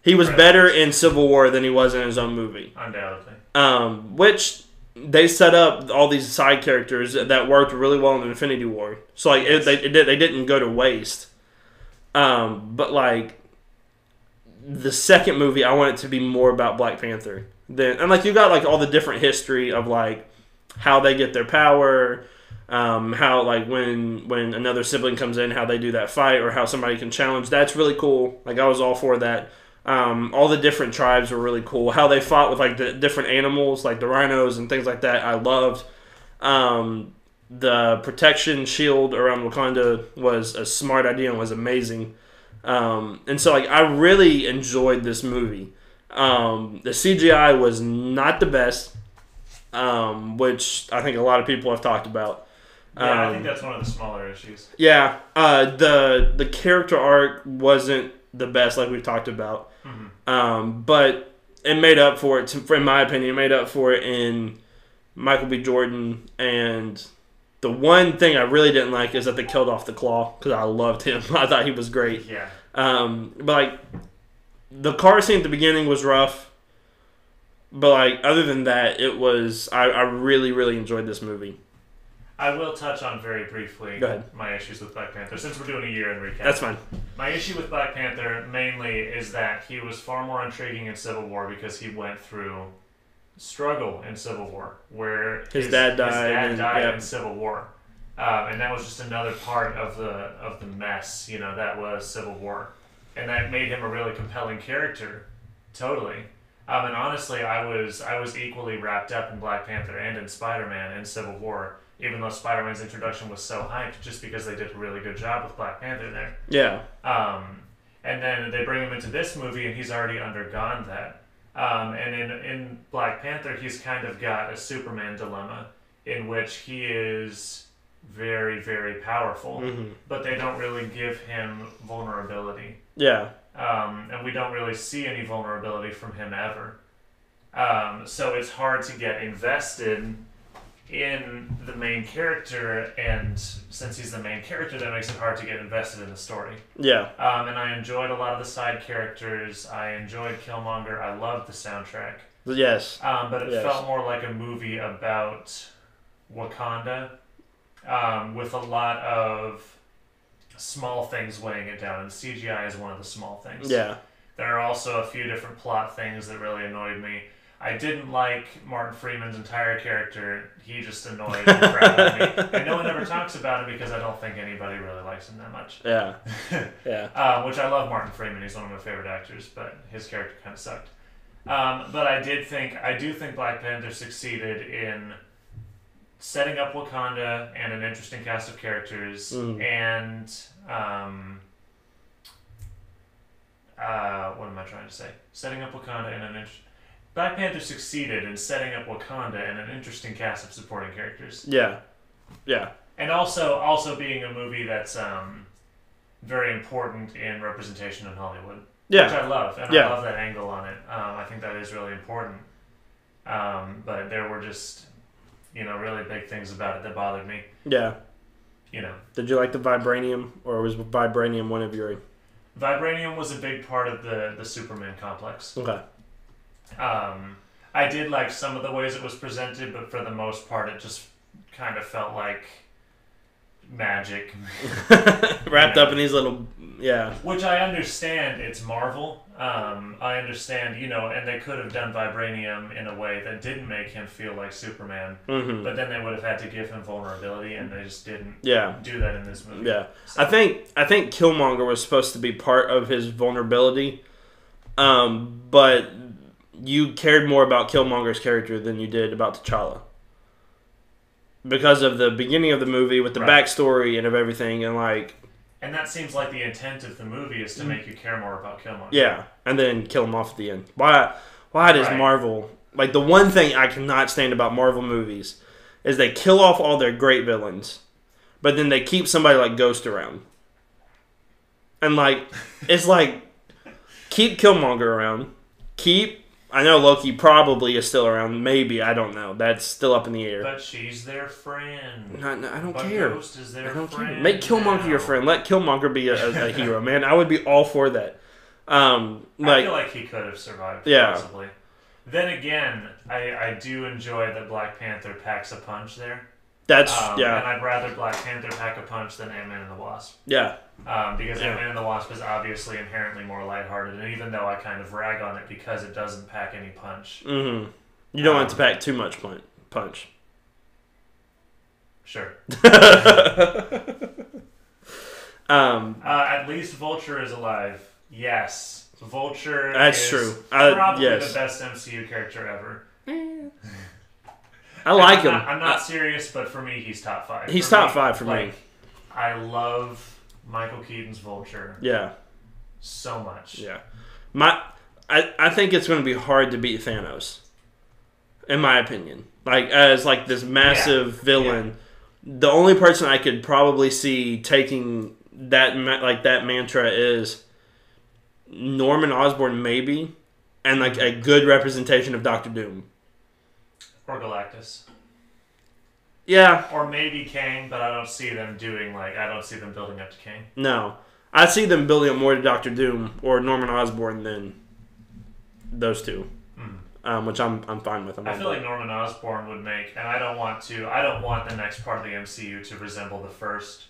He was better in Civil War than he was in his own movie. Undoubtedly. Which they set up all these side characters that worked really well in Infinity War. So like they didn't go to waste. But like the second movie, I want it to be more about Black Panther. And like you got like all the different history of like how they get their power, how like when another sibling comes in, how they do that fight, or how somebody can challenge. That's really cool. Like I was all for that. All the different tribes were really cool. How they fought with like the different animals, like the rhinos and things like that, I loved. The protection shield around Wakanda was a smart idea and was amazing. And so like I really enjoyed this movie. The CGI was not the best, which I think a lot of people have talked about. Yeah, I think that's one of the smaller issues. Yeah, the character arc wasn't the best, like we've talked about. Mm-hmm. But it made up for it, in my opinion, it made up for it in Michael B. Jordan. And the one thing I really didn't like is that they killed off the Claw, because I loved him. I thought he was great. Yeah. But like the car scene at the beginning was rough, but like other than that, it was I really, really enjoyed this movie. I will touch on very briefly my issues with Black Panther, since we're doing a year in recap. That's fine. My issue with Black Panther mainly is that he was far more intriguing in Civil War because he went through struggle in Civil War, where his dad died in Civil War. And that was just another part of the mess, that was Civil War. And that made him a really compelling character, totally. And honestly, I was equally wrapped up in Black Panther and in Spider-Man and Civil War, even though Spider-Man's introduction was so hyped, just because they did a really good job with Black Panther there. Yeah. And then they bring him into this movie, and he's already undergone that. And in Black Panther, he's kind of got a Superman dilemma, in which he is very, very powerful, but they don't really give him vulnerability. Yeah. And we don't really see any vulnerability from him ever. So it's hard to get invested in the main character, and since he's the main character, that makes it hard to get invested in the story. Yeah. And I enjoyed a lot of the side characters. I enjoyed Killmonger. I loved the soundtrack. Yes. But it felt more like a movie about Wakanda, with a lot of small things weighing it down, and CGI is one of the small things. Yeah. There are also a few different plot things that really annoyed me. I didn't like Martin Freeman's entire character. He just annoyed the crap out of me. And no one ever talks about him because I don't think anybody really likes him that much. Yeah. Yeah. Which I love Martin Freeman. He's one of my favorite actors, but his character kind of sucked. But I do think Black Panther succeeded in setting up Wakanda and an interesting cast of characters, and what am I trying to say? Setting up Wakanda and Black Panther succeeded in setting up Wakanda and an interesting cast of supporting characters. Yeah. Yeah. And also being a movie that's very important in representation in Hollywood. Yeah. Which I love, and I love that angle on it. I think that is really important. But there were just, really big things about it that bothered me. Yeah. Did you like the Vibranium, or was Vibranium one of your... Vibranium was a big part of the Superman complex. Okay. I did like some of the ways it was presented, but for the most part, it just kind of felt like magic. Wrapped up in these little... Yeah. Which I understand, it's Marvel. I understand, and they could have done Vibranium in a way that didn't make him feel like Superman, but then they would have had to give him vulnerability, and they just didn't do that in this movie. Yeah. So. I think Killmonger was supposed to be part of his vulnerability, but you cared more about Killmonger's character than you did about T'Challa. Because of the beginning of the movie with the backstory and of everything, and like... And that seems like the intent of the movie is to make you care more about Killmonger. Yeah, and then kill him off at the end. Why does Marvel... Like, the one thing I cannot stand about Marvel movies is they kill off all their great villains, but then they keep somebody like Ghost around. And, like, it's like, keep Killmonger around. I know Loki probably is still around. Maybe. I don't know. That's still up in the air. But she's their friend. No, I don't care. Ghost is their friend. Care. Make Killmonger your friend. Let Killmonger be a hero, man. I would be all for that. I feel like he could have survived, possibly. Then again, I do enjoy that Black Panther packs a punch there. That's And I'd rather Black Panther pack a punch than Ant-Man and the Wasp. Yeah. Because Ant-Man and the Wasp is obviously inherently more lighthearted, and even though I kind of rag on it because it doesn't pack any punch. Mm-hmm. You don't want it to pack too much punch. Sure. At At least Vulture is alive. Yes. Vulture that's is true. probably Yes. the best MCU character ever. I like him. I'm not serious, but for me, he's top 5. He's top 5 for me. I love Michael Keaton's Vulture. Yeah. So much. Yeah. I think it's going to be hard to beat Thanos. In my opinion. Like, as like this massive villain. Yeah. The only person I could probably see taking that mantra is Norman Osborn, maybe. And like a good representation of Doctor Doom. Or Galactus. Yeah. Or maybe Kang, but I don't see them building up to Kang. No. I see them building up more to Doctor Doom or Norman Osborn than those two. Which I'm fine with. I feel like Norman Osborn would make, and I don't want the next part of the MCU to resemble the first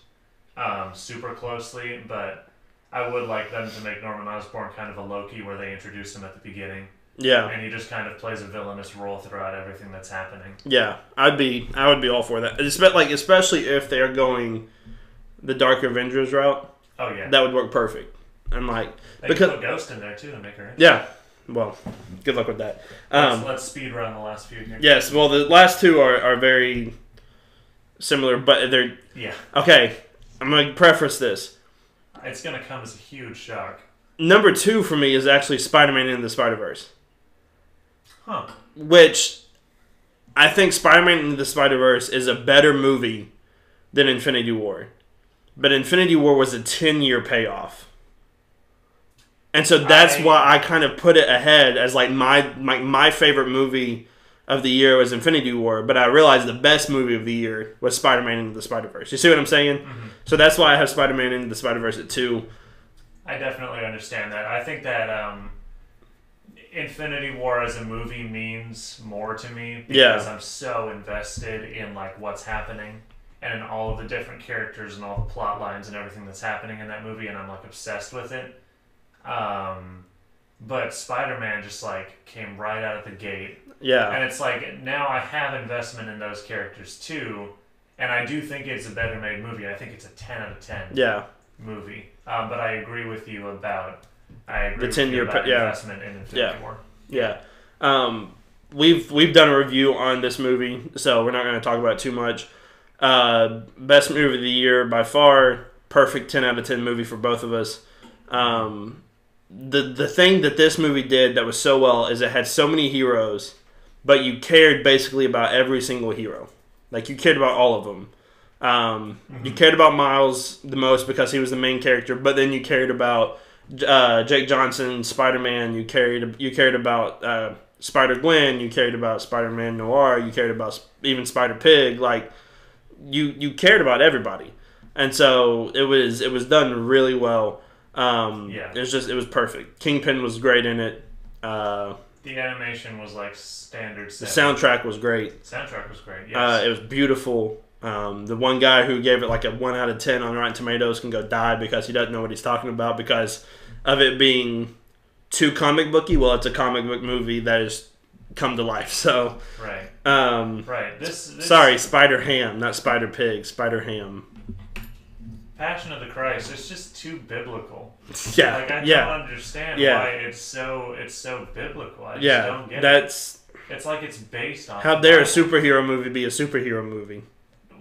super closely, but I would like them to make Norman Osborn kind of a Loki where they introduce him at the beginning. Yeah. And he just kind of plays a villainous role throughout everything that's happening. Yeah. I would be all for that. Especially if they're going the Dark Avengers route. Oh yeah. That would work perfect. And like they could put Ghost in there too to make her interesting. Yeah. Well, good luck with that. Let's speed run the last few here. Yes, well the last two are very similar, but they're okay. I'm gonna preface this. It's gonna come as a huge shock. Number 2 for me is actually Spider-Man Into the Spider-Verse. Huh. Which I think Spider-Man Into the Spider-Verse is a better movie than Infinity War. But Infinity War was a 10-year payoff. And so that's why I kind of put it ahead as like my favorite movie of the year was Infinity War, but I realized the best movie of the year was Spider-Man Into the Spider-Verse. You see what I'm saying? Mm-hmm. So that's why I have Spider-Man Into the Spider-Verse at 2. I definitely understand that. I think that Infinity War as a movie means more to me because I'm so invested in like what's happening and in all of the different characters and all the plot lines and everything that's happening in that movie, and I'm like obsessed with it. But Spider-Man just like came right out of the gate. Yeah. And it's like now I have investment in those characters too, and I do think it's a better made movie. I think it's a 10 out of 10 movie. But I agree with you about the 10-year investment in Infinity War. Yeah. We've done a review on this movie, so we're not going to talk about it too much. Best movie of the year by far. Perfect 10 out of 10 movie for both of us. The thing that this movie did that was so well is it had so many heroes, but you cared basically about every single hero. Like, you cared about all of them. You cared about Miles the most because he was the main character, but then you cared about Jake Johnson, Spider-Man. You cared about Spider-Gwen. You cared about Spider-Man Noir. You cared about even Spider-Pig. Like, you cared about everybody, and so it was done really well. It was perfect. Kingpin was great in it. The animation was like standard. The soundtrack was great. Soundtrack was great. Yes. It was beautiful. The one guy who gave it like a 1 out of 10 on Rotten Tomatoes can go die because he doesn't know what he's talking about because of it being too comic booky. Well, it's a comic book movie that has come to life. So right. Right. This sorry, Spider Ham, not Spider Pig. Spider Ham. Passion of the Christ. It's just too biblical. Yeah. Like I don't understand why it's so biblical. I just don't get it. It's like it's based on. How dare a superhero movie be a superhero movie?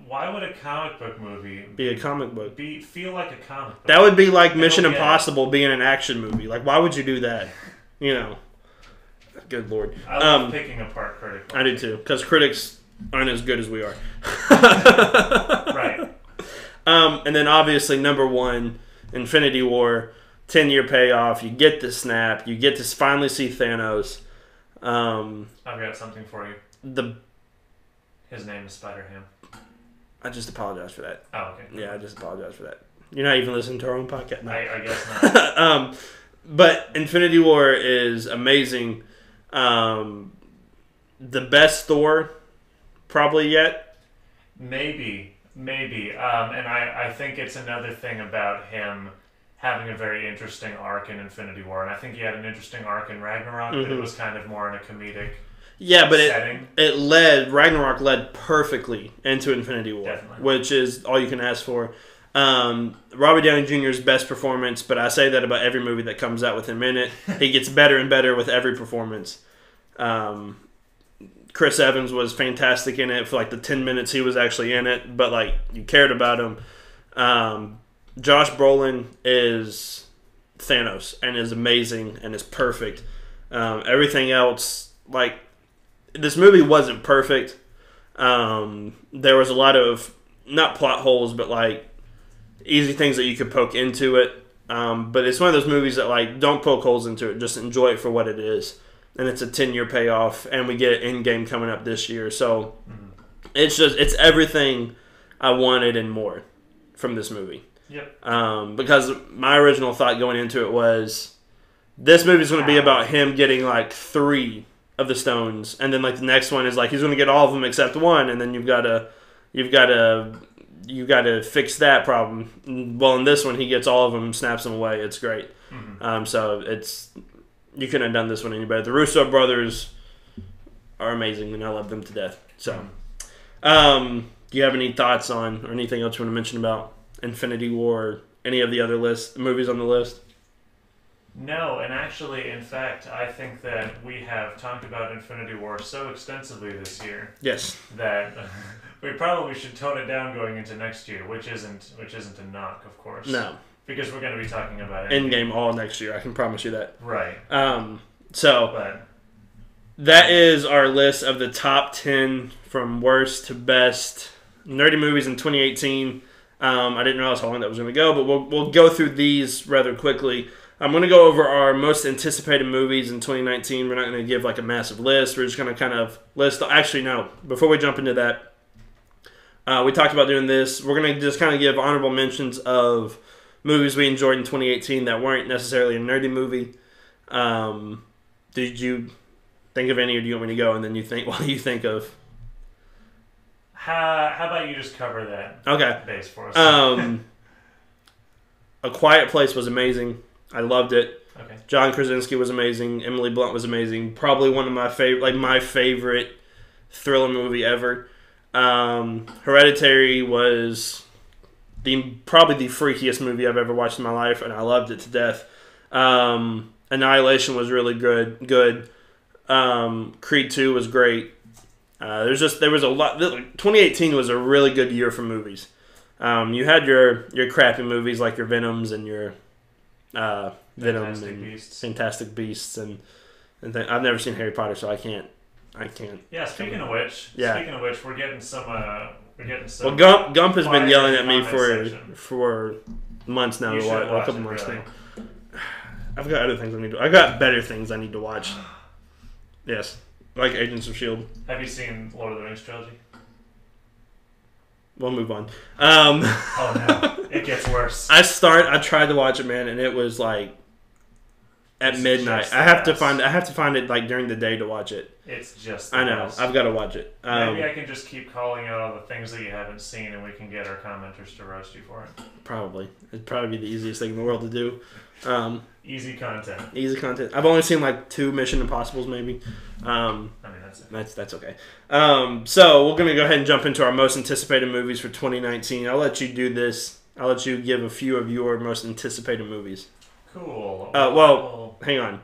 Why would a comic book movie be a comic book? Feel like a comic book? That would be like Mission Impossible being an action movie. Like, why would you do that? You know. Good Lord. I love picking apart critics. I do too, because critics aren't as good as we are. Right. And then obviously number 1, Infinity War, 10-year payoff. You get the snap. You get to finally see Thanos. I've got something for you. His name is Spider-Ham. I just apologize for that. Oh, okay. Yeah, I just apologize for that. You're not even listening to our own podcast? No. I guess not. But Infinity War is amazing. The best Thor probably yet. Maybe. And I think it's another thing about him having a very interesting arc in Infinity War. And I think he had an interesting arc in Ragnarok, but it was kind of more in a comedic setting. Ragnarok led perfectly into Infinity War, Definitely. which is all you can ask for. Robert Downey Jr.'s best performance, but I say that about every movie that comes out with him in it. He gets better and better with every performance. Chris Evans was fantastic in it for like the 10 minutes he was actually in it, but like you cared about him. Josh Brolin is Thanos and is amazing and is perfect. Everything else, like, this movie wasn't perfect. There was a lot of, not plot holes, but like easy things that you could poke into it. But it's one of those movies that, like, don't poke holes into it. Just enjoy it for what it is. And it's a 10-year payoff, and we get Endgame coming up this year. So it's everything I wanted and more from this movie. Yep. Because my original thought going into it was, this movie's going to be about him getting like 3 of the stones, and then like the next one is like he's going to get all of them except one, and then you've got to fix that problem. Well, in this one, he gets all of them, snaps them away. It's great. So you couldn't have done this one any better. The Russo brothers are amazing, and I love them to death. So, do you have any thoughts on or anything else you want to mention about Infinity War or any of the other movies on the list? No, and actually, in fact, I think that we have talked about Infinity War so extensively this year. Yes. That we probably should tone it down going into next year, which isn't a knock, of course. No. Because we're going to be talking about Endgame all next year. I can promise you that. Right. So that is our list of the top 10 from worst to best nerdy movies in 2018. I didn't realize how long that was going to go, but we'll go through these rather quickly. I'm going to go over our most anticipated movies in 2019. We're not going to give like a massive list. We're just going to kind of list. Actually, no. Before we jump into that, we talked about doing this. We're going to just kind of give honorable mentions of movies we enjoyed in 2018 that weren't necessarily a nerdy movie. Did you think of any, or do you want me to go and then you think while you think of? How about you just cover that base for us? A Quiet Place was amazing. I loved it. Okay. John Krasinski was amazing. Emily Blunt was amazing. Probably one of my favorite thriller movie ever. Hereditary was probably the freakiest movie I've ever watched in my life, and I loved it to death. Annihilation was really good. Creed 2 was great. There was a lot. 2018 was a really good year for movies. You had your crappy movies like your Venoms and your Fantastic Beasts and I've never seen Harry Potter, so I can't. Yeah. Speaking of which, we're getting some. Well, Gump has been yelling at me for months now. A couple months now. I've got other things I need to. I've got better things I need to watch. Yes, like Agents of S.H.I.E.L.D. Have you seen Lord of the Rings trilogy? We'll move on. Oh no, it gets worse. I tried to watch it, man, and it was like at midnight. I have to find it like during the day to watch it. It's just I know. best. I've got to watch it. Maybe I can just keep calling out all the things that you haven't seen, and we can get our commenters to roast you for it. Probably. It'd probably be the easiest thing in the world to do. Easy content. Easy content. I've only seen like 2 Mission Impossibles, maybe. I mean, That's okay. So we're gonna go ahead and jump into our most anticipated movies for 2019. I'll let you do this. I'll let you give a few of your most anticipated movies. Cool. Well, hang on.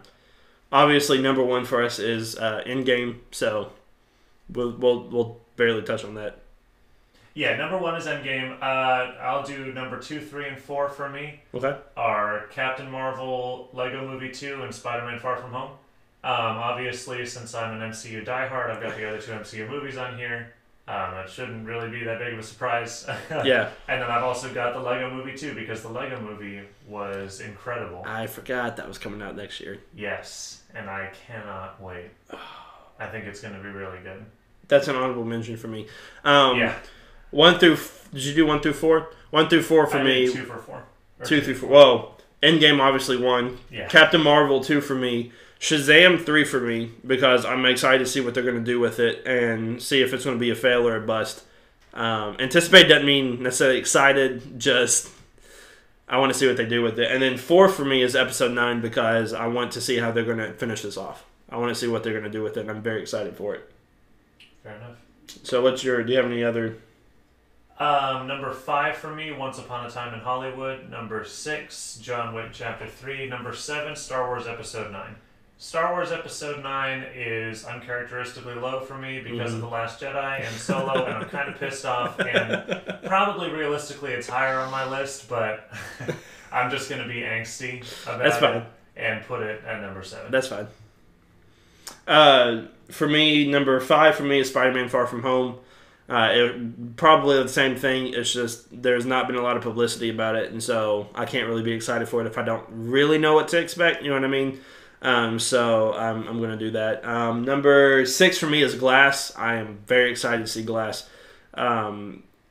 Obviously, number 1 for us is Endgame, so we'll barely touch on that. Yeah, number 1 is Endgame. I'll do number 2, 3, and 4 for me. Okay. Are Captain Marvel, Lego Movie 2, and Spider-Man: Far From Home. Obviously, since I'm an MCU diehard, I've got the other 2 MCU movies on here. That shouldn't really be that big of a surprise. Yeah. And then I've also got the Lego Movie 2, because the Lego Movie was incredible. I forgot that was coming out next year. Yes, and I cannot wait. I think it's going to be really good. That's an honorable mention for me. Yeah. 1 through... Did you do 1 through 4? 1 through 4 for me. 2 for 4. 2 through 4. Whoa. Endgame, obviously, 1. Yeah. Captain Marvel, 2 for me. Shazam 3 for me because I'm excited to see what they're going to do with it and see if it's going to be a fail or a bust. Anticipate doesn't mean necessarily excited, just I want to see what they do with it. And then 4 for me is episode 9 because I want to see how they're going to finish this off. I want to see what they're going to do with it, and I'm very excited for it. Fair enough. So do you have any other? Number 5 for me, Once Upon a Time in Hollywood. Number 6, John Wick Chapter 3. Number 7, Star Wars Episode 9. Star Wars Episode 9 is uncharacteristically low for me because of The Last Jedi and Solo, and I'm kind of pissed off, and probably realistically it's higher on my list, but I'm just going to be angsty about it and put it at number 7. That's fine. For me, number 5 for me is Spider-Man Far From Home. Probably the same thing. It's just there's not been a lot of publicity about it, and so I can't really be excited for it if I don't really know what to expect. You know what I mean? So I'm going to do that. Number 6 for me is Glass. I am very excited to see Glass.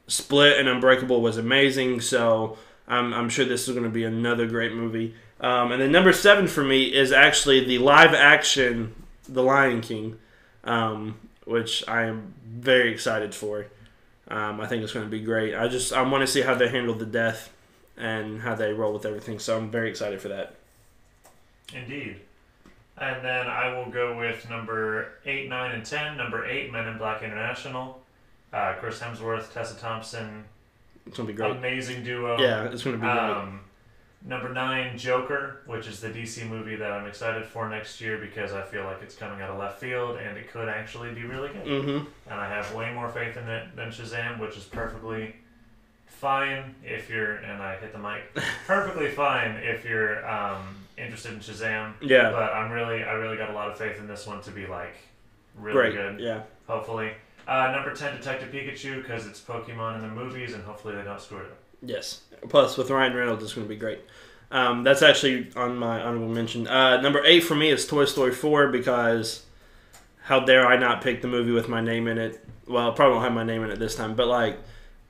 Split and Unbreakable was amazing, so I'm sure this is going to be another great movie. And then number 7 for me is actually the live action The Lion King, which I am very excited for. I think it's going to be great. I want to see how they handle the death and how they roll with everything, so I'm very excited for that. Indeed. And then I will go with number 8, 9, and 10. Number 8, Men in Black International. Chris Hemsworth, Tessa Thompson. It's going to be great. Amazing duo. Yeah, it's going to be great. Number 9, Joker, which is the DC movie that I'm excited for next year because I feel like it's coming out of left field and it could actually be really good. Mm-hmm. And I have way more faith in it than Shazam, which is perfectly fine if you're, and I hit the mic, perfectly fine if you're interested in Shazam. Yeah. But I really got a lot of faith in this one to be like really good. Yeah. Hopefully. Number 10, Detective Pikachu, because it's Pokemon in the movies, and hopefully they don't screw it up. Yes. Plus, with Ryan Reynolds, it's going to be great. That's actually on my honorable mention. Number 8 for me is Toy Story 4 because how dare I not pick the movie with my name in it? Well, I probably won't have my name in it this time, but like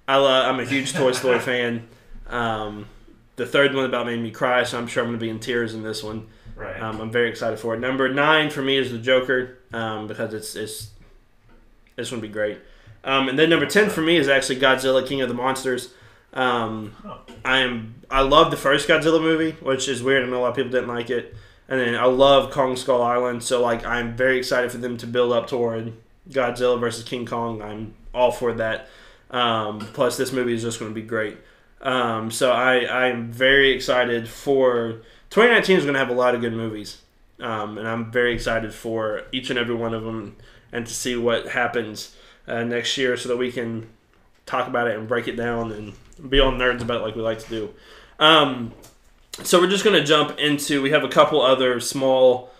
I'm a huge Toy Story fan. The third one about made me cry, so I'm sure I'm going to be in tears in this one. Right. I'm very excited for it. Number 9 for me is The Joker because it's going to be great. And then number 10 for me is actually Godzilla, King of the Monsters. I love the first Godzilla movie, which is weird. I know a lot of people didn't like it. And then I love Kong Skull Island, so like I'm very excited for them to build up toward Godzilla versus King Kong. I'm all for that. Plus, this movie is just going to be great. So I'm very excited for 2019 is going to have a lot of good movies, and I'm very excited for each and every one of them and to see what happens next year so that we can talk about it and break it down and be all nerds about it like we like to do. So we're just going to jump into, we have a couple other small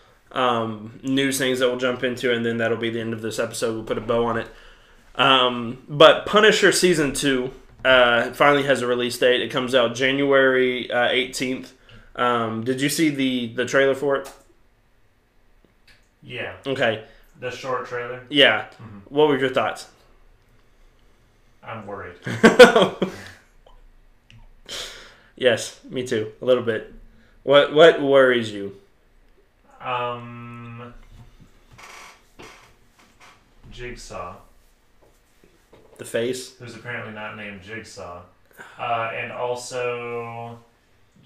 news things that we'll jump into, and then that'll be the end of this episode. We'll put a bow on it. But Punisher Season 2 finally has a release date. It comes out January 18th. Did you see the trailer for it? Yeah. Okay. The short trailer? Yeah. Mm-hmm. What were your thoughts? I'm worried. Yes, me too. A little bit. What worries you? Jigsaw. The face? Who's apparently not named Jigsaw. And also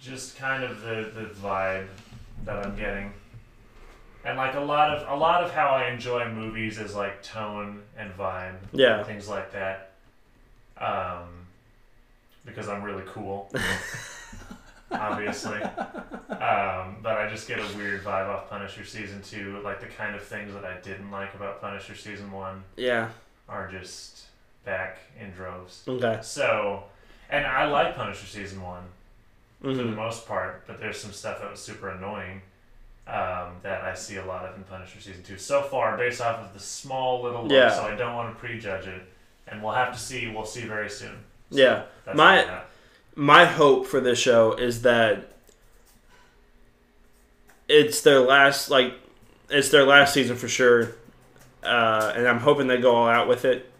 just kind of the vibe that I'm getting. And like a lot of how I enjoy movies is like tone and vibe. Yeah. And things like that. Because I'm really cool. Obviously. But I just get a weird vibe off Punisher Season 2. Like the kind of things that I didn't like about Punisher Season 1 Yeah. are just back in droves. Okay. So, and I like Punisher Season 1 for the Mm-hmm. most part, but there's some stuff that was super annoying that I see a lot of in Punisher Season 2 so far, based off of the small little look, Yeah. so I don't want to prejudge it. And we'll have to see. We'll see very soon. So Yeah. that's all I got. My hope for this show is that it's their last season for sure, and I'm hoping they go all out with it.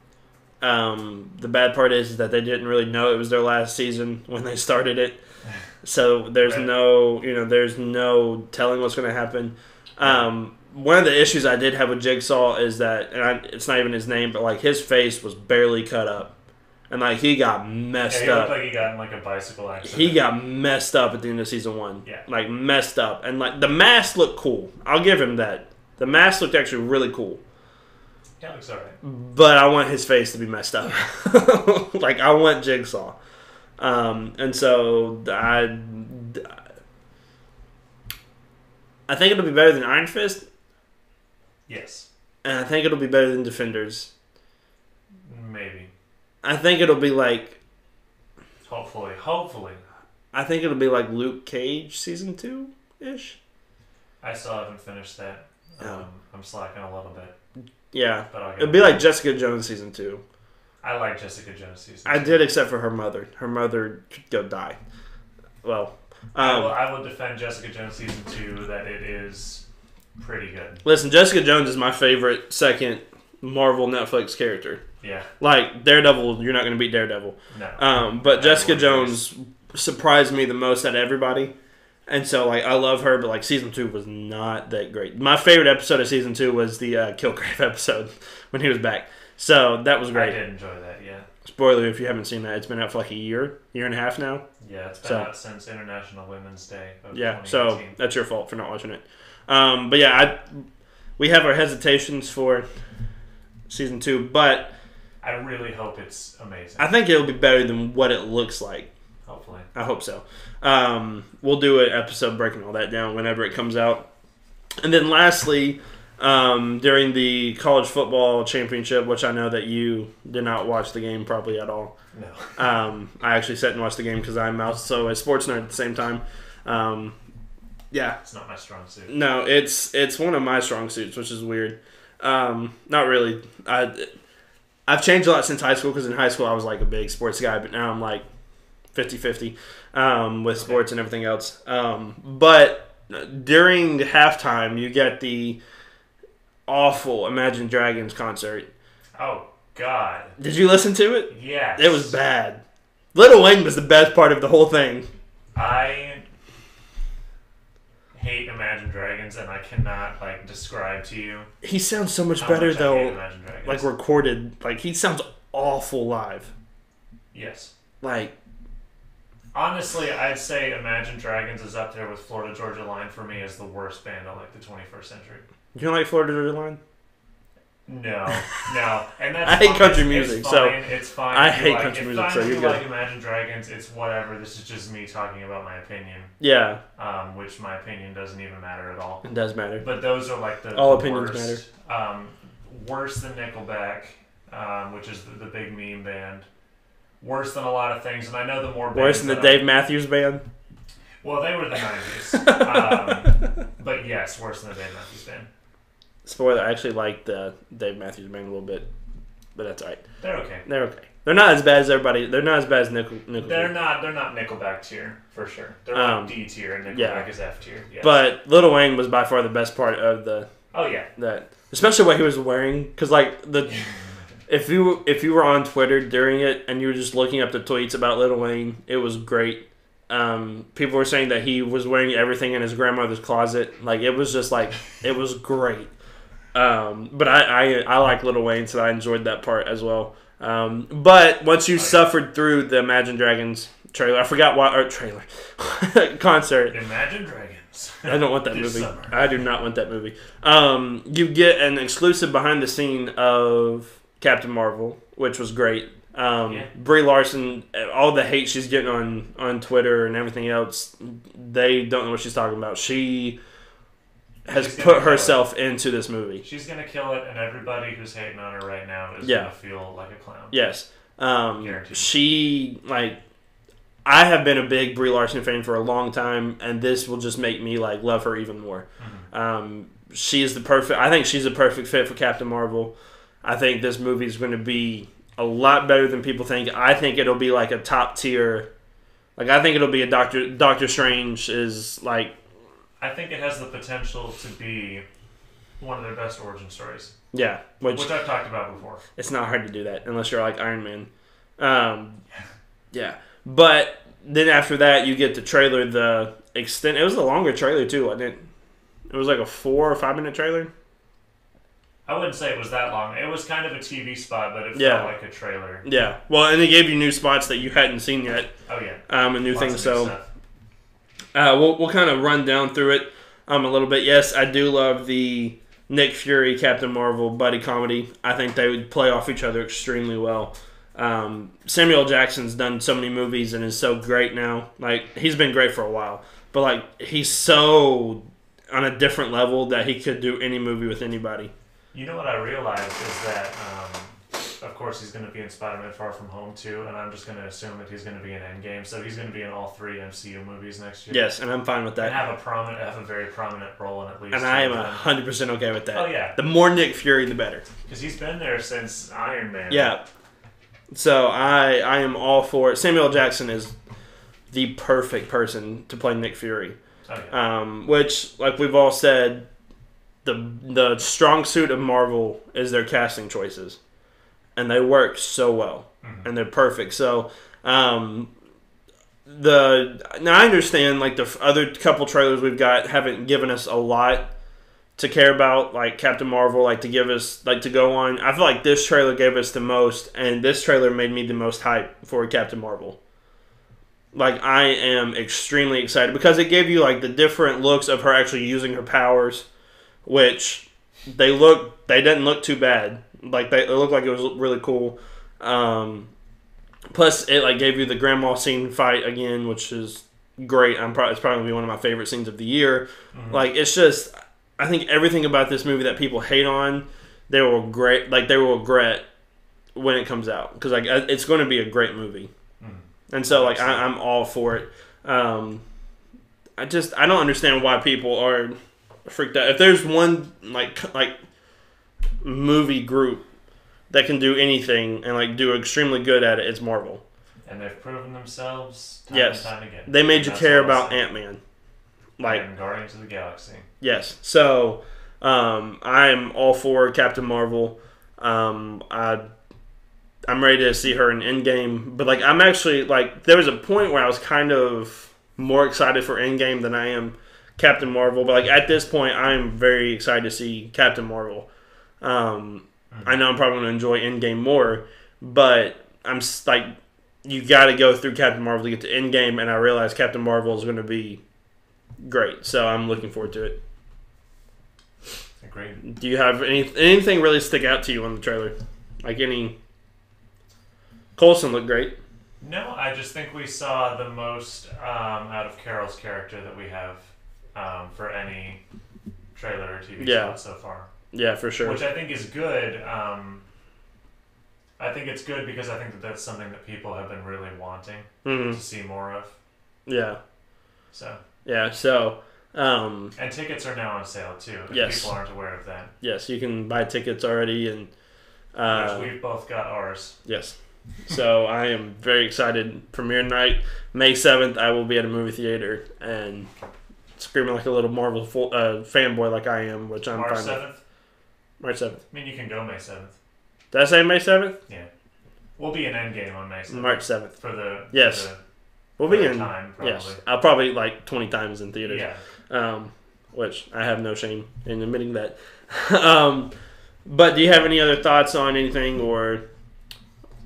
The bad part is that they didn't really know it was their last season when they started it, so there's Right. there's no telling what's going to happen. One of the issues I did have with Jigsaw is that, and it's not even his name, but like his face was barely cut up, and like he got messed he up. looked like he got in like a bicycle accident. He got messed up at the end of season 1. Yeah. Like messed up, and like the mask looked cool. I'll give him that. The mask looked actually really cool. Yeah, looks alright. But I want his face to be messed up. Like I want Jigsaw, and so I think it'll be better than Iron Fist. Yes. And I think it'll be better than Defenders. Maybe. I think it'll be like... Hopefully. I think it'll be like Luke Cage season 2-ish. I still haven't finished that. Oh. I'm slacking a little bit. Yeah. But I'll get It'll be like Jessica Jones season 2. I like Jessica Jones season 2. I did, except for her mother. Her mother could go die. Well... I will defend Jessica Jones season 2 that it is pretty good. Listen, Jessica Jones is my favorite second Marvel Netflix character. Yeah. Like, Daredevil, you're not going to beat Daredevil. No. But Jessica Jones surprised me the most out of everybody. And so, like, I love her, but, like, season 2 was not that great. My favorite episode of season 2 was the Kilgrave episode when he was back. So, that was great. I did enjoy that, yeah. Spoiler if you haven't seen that. It's been out for like a year and a half now. Yeah, it's been out since International Women's Day of 2018. So that's your fault for not watching it. But yeah, we have our hesitations for season 2, but I really hope it's amazing. I think it'll be better than what it looks like. Hopefully. I hope so. We'll do an episode breaking all that down whenever it comes out. And then lastly, during the college football championship, which I know that you did not watch the game probably at all. No. I actually sat and watched the game because I'm also a sports nerd at the same time. Yeah. It's not my strong suit. No, it's one of my strong suits, which is weird. Not really. I've changed a lot since high school because in high school I was like a big sports guy, but now I'm like 50-50 with sports and everything else. But during halftime, you get the awful Imagine Dragons concert. Oh, God. Did you listen to it? Yes. It was bad. Lil Wayne was the best part of the whole thing. I hate Imagine Dragons, and I cannot, like, describe to you. He sounds so much how better, much I though, hate Imagine Dragons. like, recorded. Like, he sounds awful live. Yes. Like... Honestly, I'd say Imagine Dragons is up there with Florida Georgia Line for me as the worst band of, like, the 21st century. You don't like Florida Georgia Line? No, and that's I hate fine. country music, it's so fine. It's fine. I if you hate like, country it's music, fine so if you're you good. like Imagine Dragons, it's whatever. This is just me talking about my opinion. Yeah. Which my opinion doesn't even matter at all. It does matter. But those are like the all the opinions worst. Worse than Nickelback, which is the big meme band. Worse than a lot of things, and I know the more bands Worse than the Dave Matthews Band? Well, they were the 90s. But yes, worse than the Dave Matthews Band. Spoiler, I actually like the Dave Matthews Band a little bit, but that's alright. They're okay. They're okay. They're not as bad as everybody. They're not as bad as Nickelback. They're not Nickelback tier, for sure. They're like D tier, and Nickelback is F tier. Yes. But Lil Wayne was by far the best part of the... Oh, yeah. That, especially what he was wearing, because like if you were on Twitter during it and you were just looking up the tweets about Lil Wayne, it was great. People were saying that he was wearing everything in his grandmother's closet. Like it was just like it was great. But I like Lil Wayne, so I enjoyed that part as well. But once you suffered through the Imagine Dragons trailer, I forgot what or trailer concert. Imagine Dragons. I don't want that movie. Summer. I do not want that movie. You get an exclusive behind the scene of Captain Marvel, which was great. Brie Larson, all the hate she's getting on Twitter and everything else, they don't know what she's talking about. She's put herself into this movie. She's gonna kill it, and everybody who's hating on her right now is gonna feel like a clown. Yes. Guaranteed. She I have been a big Brie Larson fan for a long time, and this will just make me love her even more. Mm-hmm. I think she's the perfect fit for Captain Marvel. I think this movie is going to be a lot better than people think. I think it'll be like a top tier. I think it'll be a Doctor Strange is like. I think it has the potential to be one of their best origin stories. Yeah, which I've talked about before. It's not hard to do that unless you're like Iron Man. Yeah, but then after that you get the trailer. It was a longer trailer too, wasn't it? It was like a 4 or 5 minute trailer. I wouldn't say it was that long. It was kind of a TV spot, but it Yeah. felt like a trailer. Yeah. Well, and they gave you new spots that you hadn't seen yet. Oh yeah. And new Lots things. of So stuff. we'll kind of run down through it a little bit. Yes, I do love the Nick Fury, Captain Marvel buddy comedy. I think they would play off each other extremely well. Samuel L. Jackson's done so many movies and is so great now. Like, he's been great for a while. But, like, he's so on a different level that he could do any movie with anybody. You know what I realized is that, of course, he's going to be in Spider-Man Far From Home too, and I'm just going to assume that he's going to be in Endgame, so he's going to be in all 3 MCU movies next year. Yes, and I'm fine with that. And have a very prominent role in at least. And I am two of them. 100% okay with that. Oh yeah, The more Nick Fury, the better. because he's been there since Iron Man. Yeah. So I am all for it. Samuel L. Jackson is the perfect person to play Nick Fury. Oh yeah. Which, like we've all said, the strong suit of Marvel is their casting choices, and they work so well, and they're perfect. So, now I understand, like, the other couple trailers we've got haven't given us a lot to care about, like Captain Marvel, like to give us, like to go on. I feel like this trailer gave us the most, and this trailer made me the most hype for Captain Marvel. Like, I am extremely excited because it gave you, like, the different looks of her actually using her powers, which they didn't look too bad. Like, it looked like it was really cool. Plus, it, like, gave you the grandma scene fight again, which is great. It's probably going to be one of my favorite scenes of the year. Like, it's just, I think everything about this movie that people hate on, they will regret when it comes out. Because, like, it's going to be a great movie. And so, like, I'm all for it. I don't understand why people are freaked out. If there's one, like movie group that can do anything and, like, do extremely good at it, it's Marvel. And they've proven themselves time Yes. and time again. They made you That's care all I'll about say. Ant-Man. Like, And Guardians of the Galaxy. yes. So, I'm all for Captain Marvel. I'm ready to see her in Endgame. But, like, I'm actually, like, there was a point where I was kind of more excited for Endgame than I am Captain Marvel. But, like, at this point, I'm very excited to see Captain Marvel. I know I'm probably going to enjoy Endgame more. But I'm, like, you got to go through Captain Marvel to get to Endgame. And I realize Captain Marvel is going to be great. So I'm looking forward to it. Agreed. Do you have anything really stick out to you on the trailer? Like, any... Coulson looked great. No, I just think we saw the most out of Carol's character that we have for any trailer or TV spot so far. Yeah, for sure. Which I think is good. I think it's good because I think that that's something that people have been really wanting to see more of. Yeah. So. Yeah, so... and tickets are now on sale, too, if yes. people aren't aware of that. Yes, you can buy tickets already. And which we've both got ours. Yes. So I am very excited. Premiere night, May 7th, I will be at a movie theater and screaming like a little Marvel fanboy like I am, which I'm March fine 7th? with. March 7th. I mean, you can go May 7th. Did I say May 7th? Yeah. We'll be in Endgame on May 7th. March 7th. For the... Yes. For the, We'll be in... time, probably. Yes. I'll probably, like, 20 times in theaters. Yeah. Which I have no shame in admitting that. But do you have any other thoughts on anything or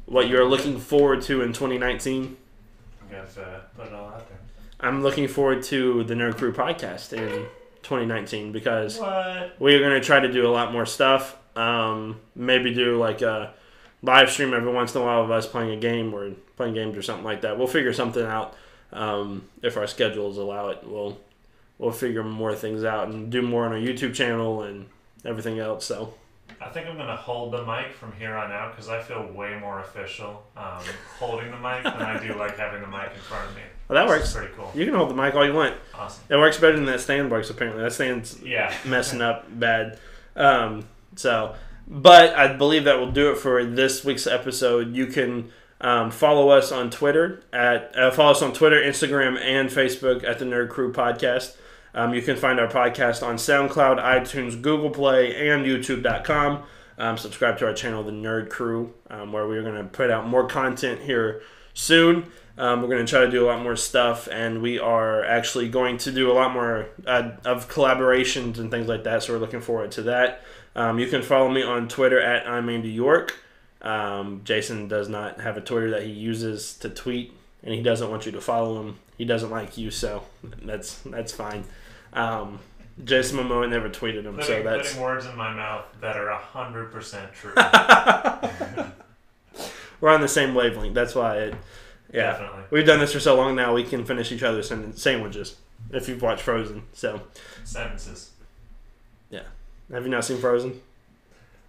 what you're looking forward to in 2019? I'm going to put it all out there. I'm looking forward to the Nerd Crew podcast in 2019 because What? we are going to try to do a lot more stuff. Maybe do like a live stream every once in a while of us playing a game or playing games or something like that. We'll figure something out if our schedules allow it. We'll figure more things out and do more on our YouTube channel and everything else. So I think I'm going to hold the mic from here on out because I feel way more official holding the mic than I do like having the mic in front of me. well, that This works. is pretty cool. You can hold the mic all you want. Awesome. It works better than that stand works apparently. That stand's Yeah. messing up bad. But I believe that will do it for this week's episode. You can follow us on Twitter Instagram, and Facebook at the Nerd Crew Podcast. You can find our podcast on SoundCloud, iTunes, Google Play, and YouTube.com. Subscribe to our channel, The Nerd Crew, where we're going to put out more content here soon. We're going to try to do a lot more stuff, and we are actually going to do a lot more of collaborations and things like that, so we're looking forward to that. You can follow me on Twitter at I'm Andy York. Jason does not have a Twitter that he uses to tweet, and he doesn't want you to follow him. He doesn't like you, so that's fine. Jason Momoa never tweeted him, so that's putting words in my mouth that are 100% true. We're on the same wavelength. That's why Definitely. We've done this for so long now. We can finish each other's sandwiches. If you've watched Frozen, so sentences. Yeah. Have you not seen Frozen?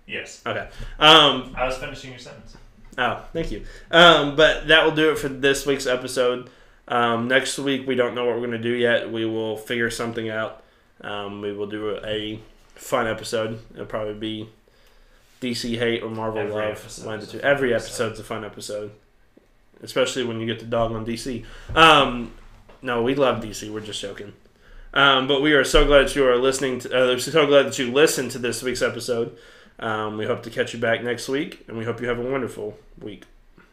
Yes. Okay. I was finishing your sentence. Oh, thank you. But that will do it for this week's episode. Next week, we don't know what we're going to do yet. We will figure something out. We will do a fun episode. It'll probably be DC Hate or Marvel Love. Every episode's a fun episode. Especially when you get to dog on DC. No, we love DC. We're just joking. But we are so glad that you are listening. So glad that you listened to this week's episode. We hope to catch you back next week, and we hope you have a wonderful week.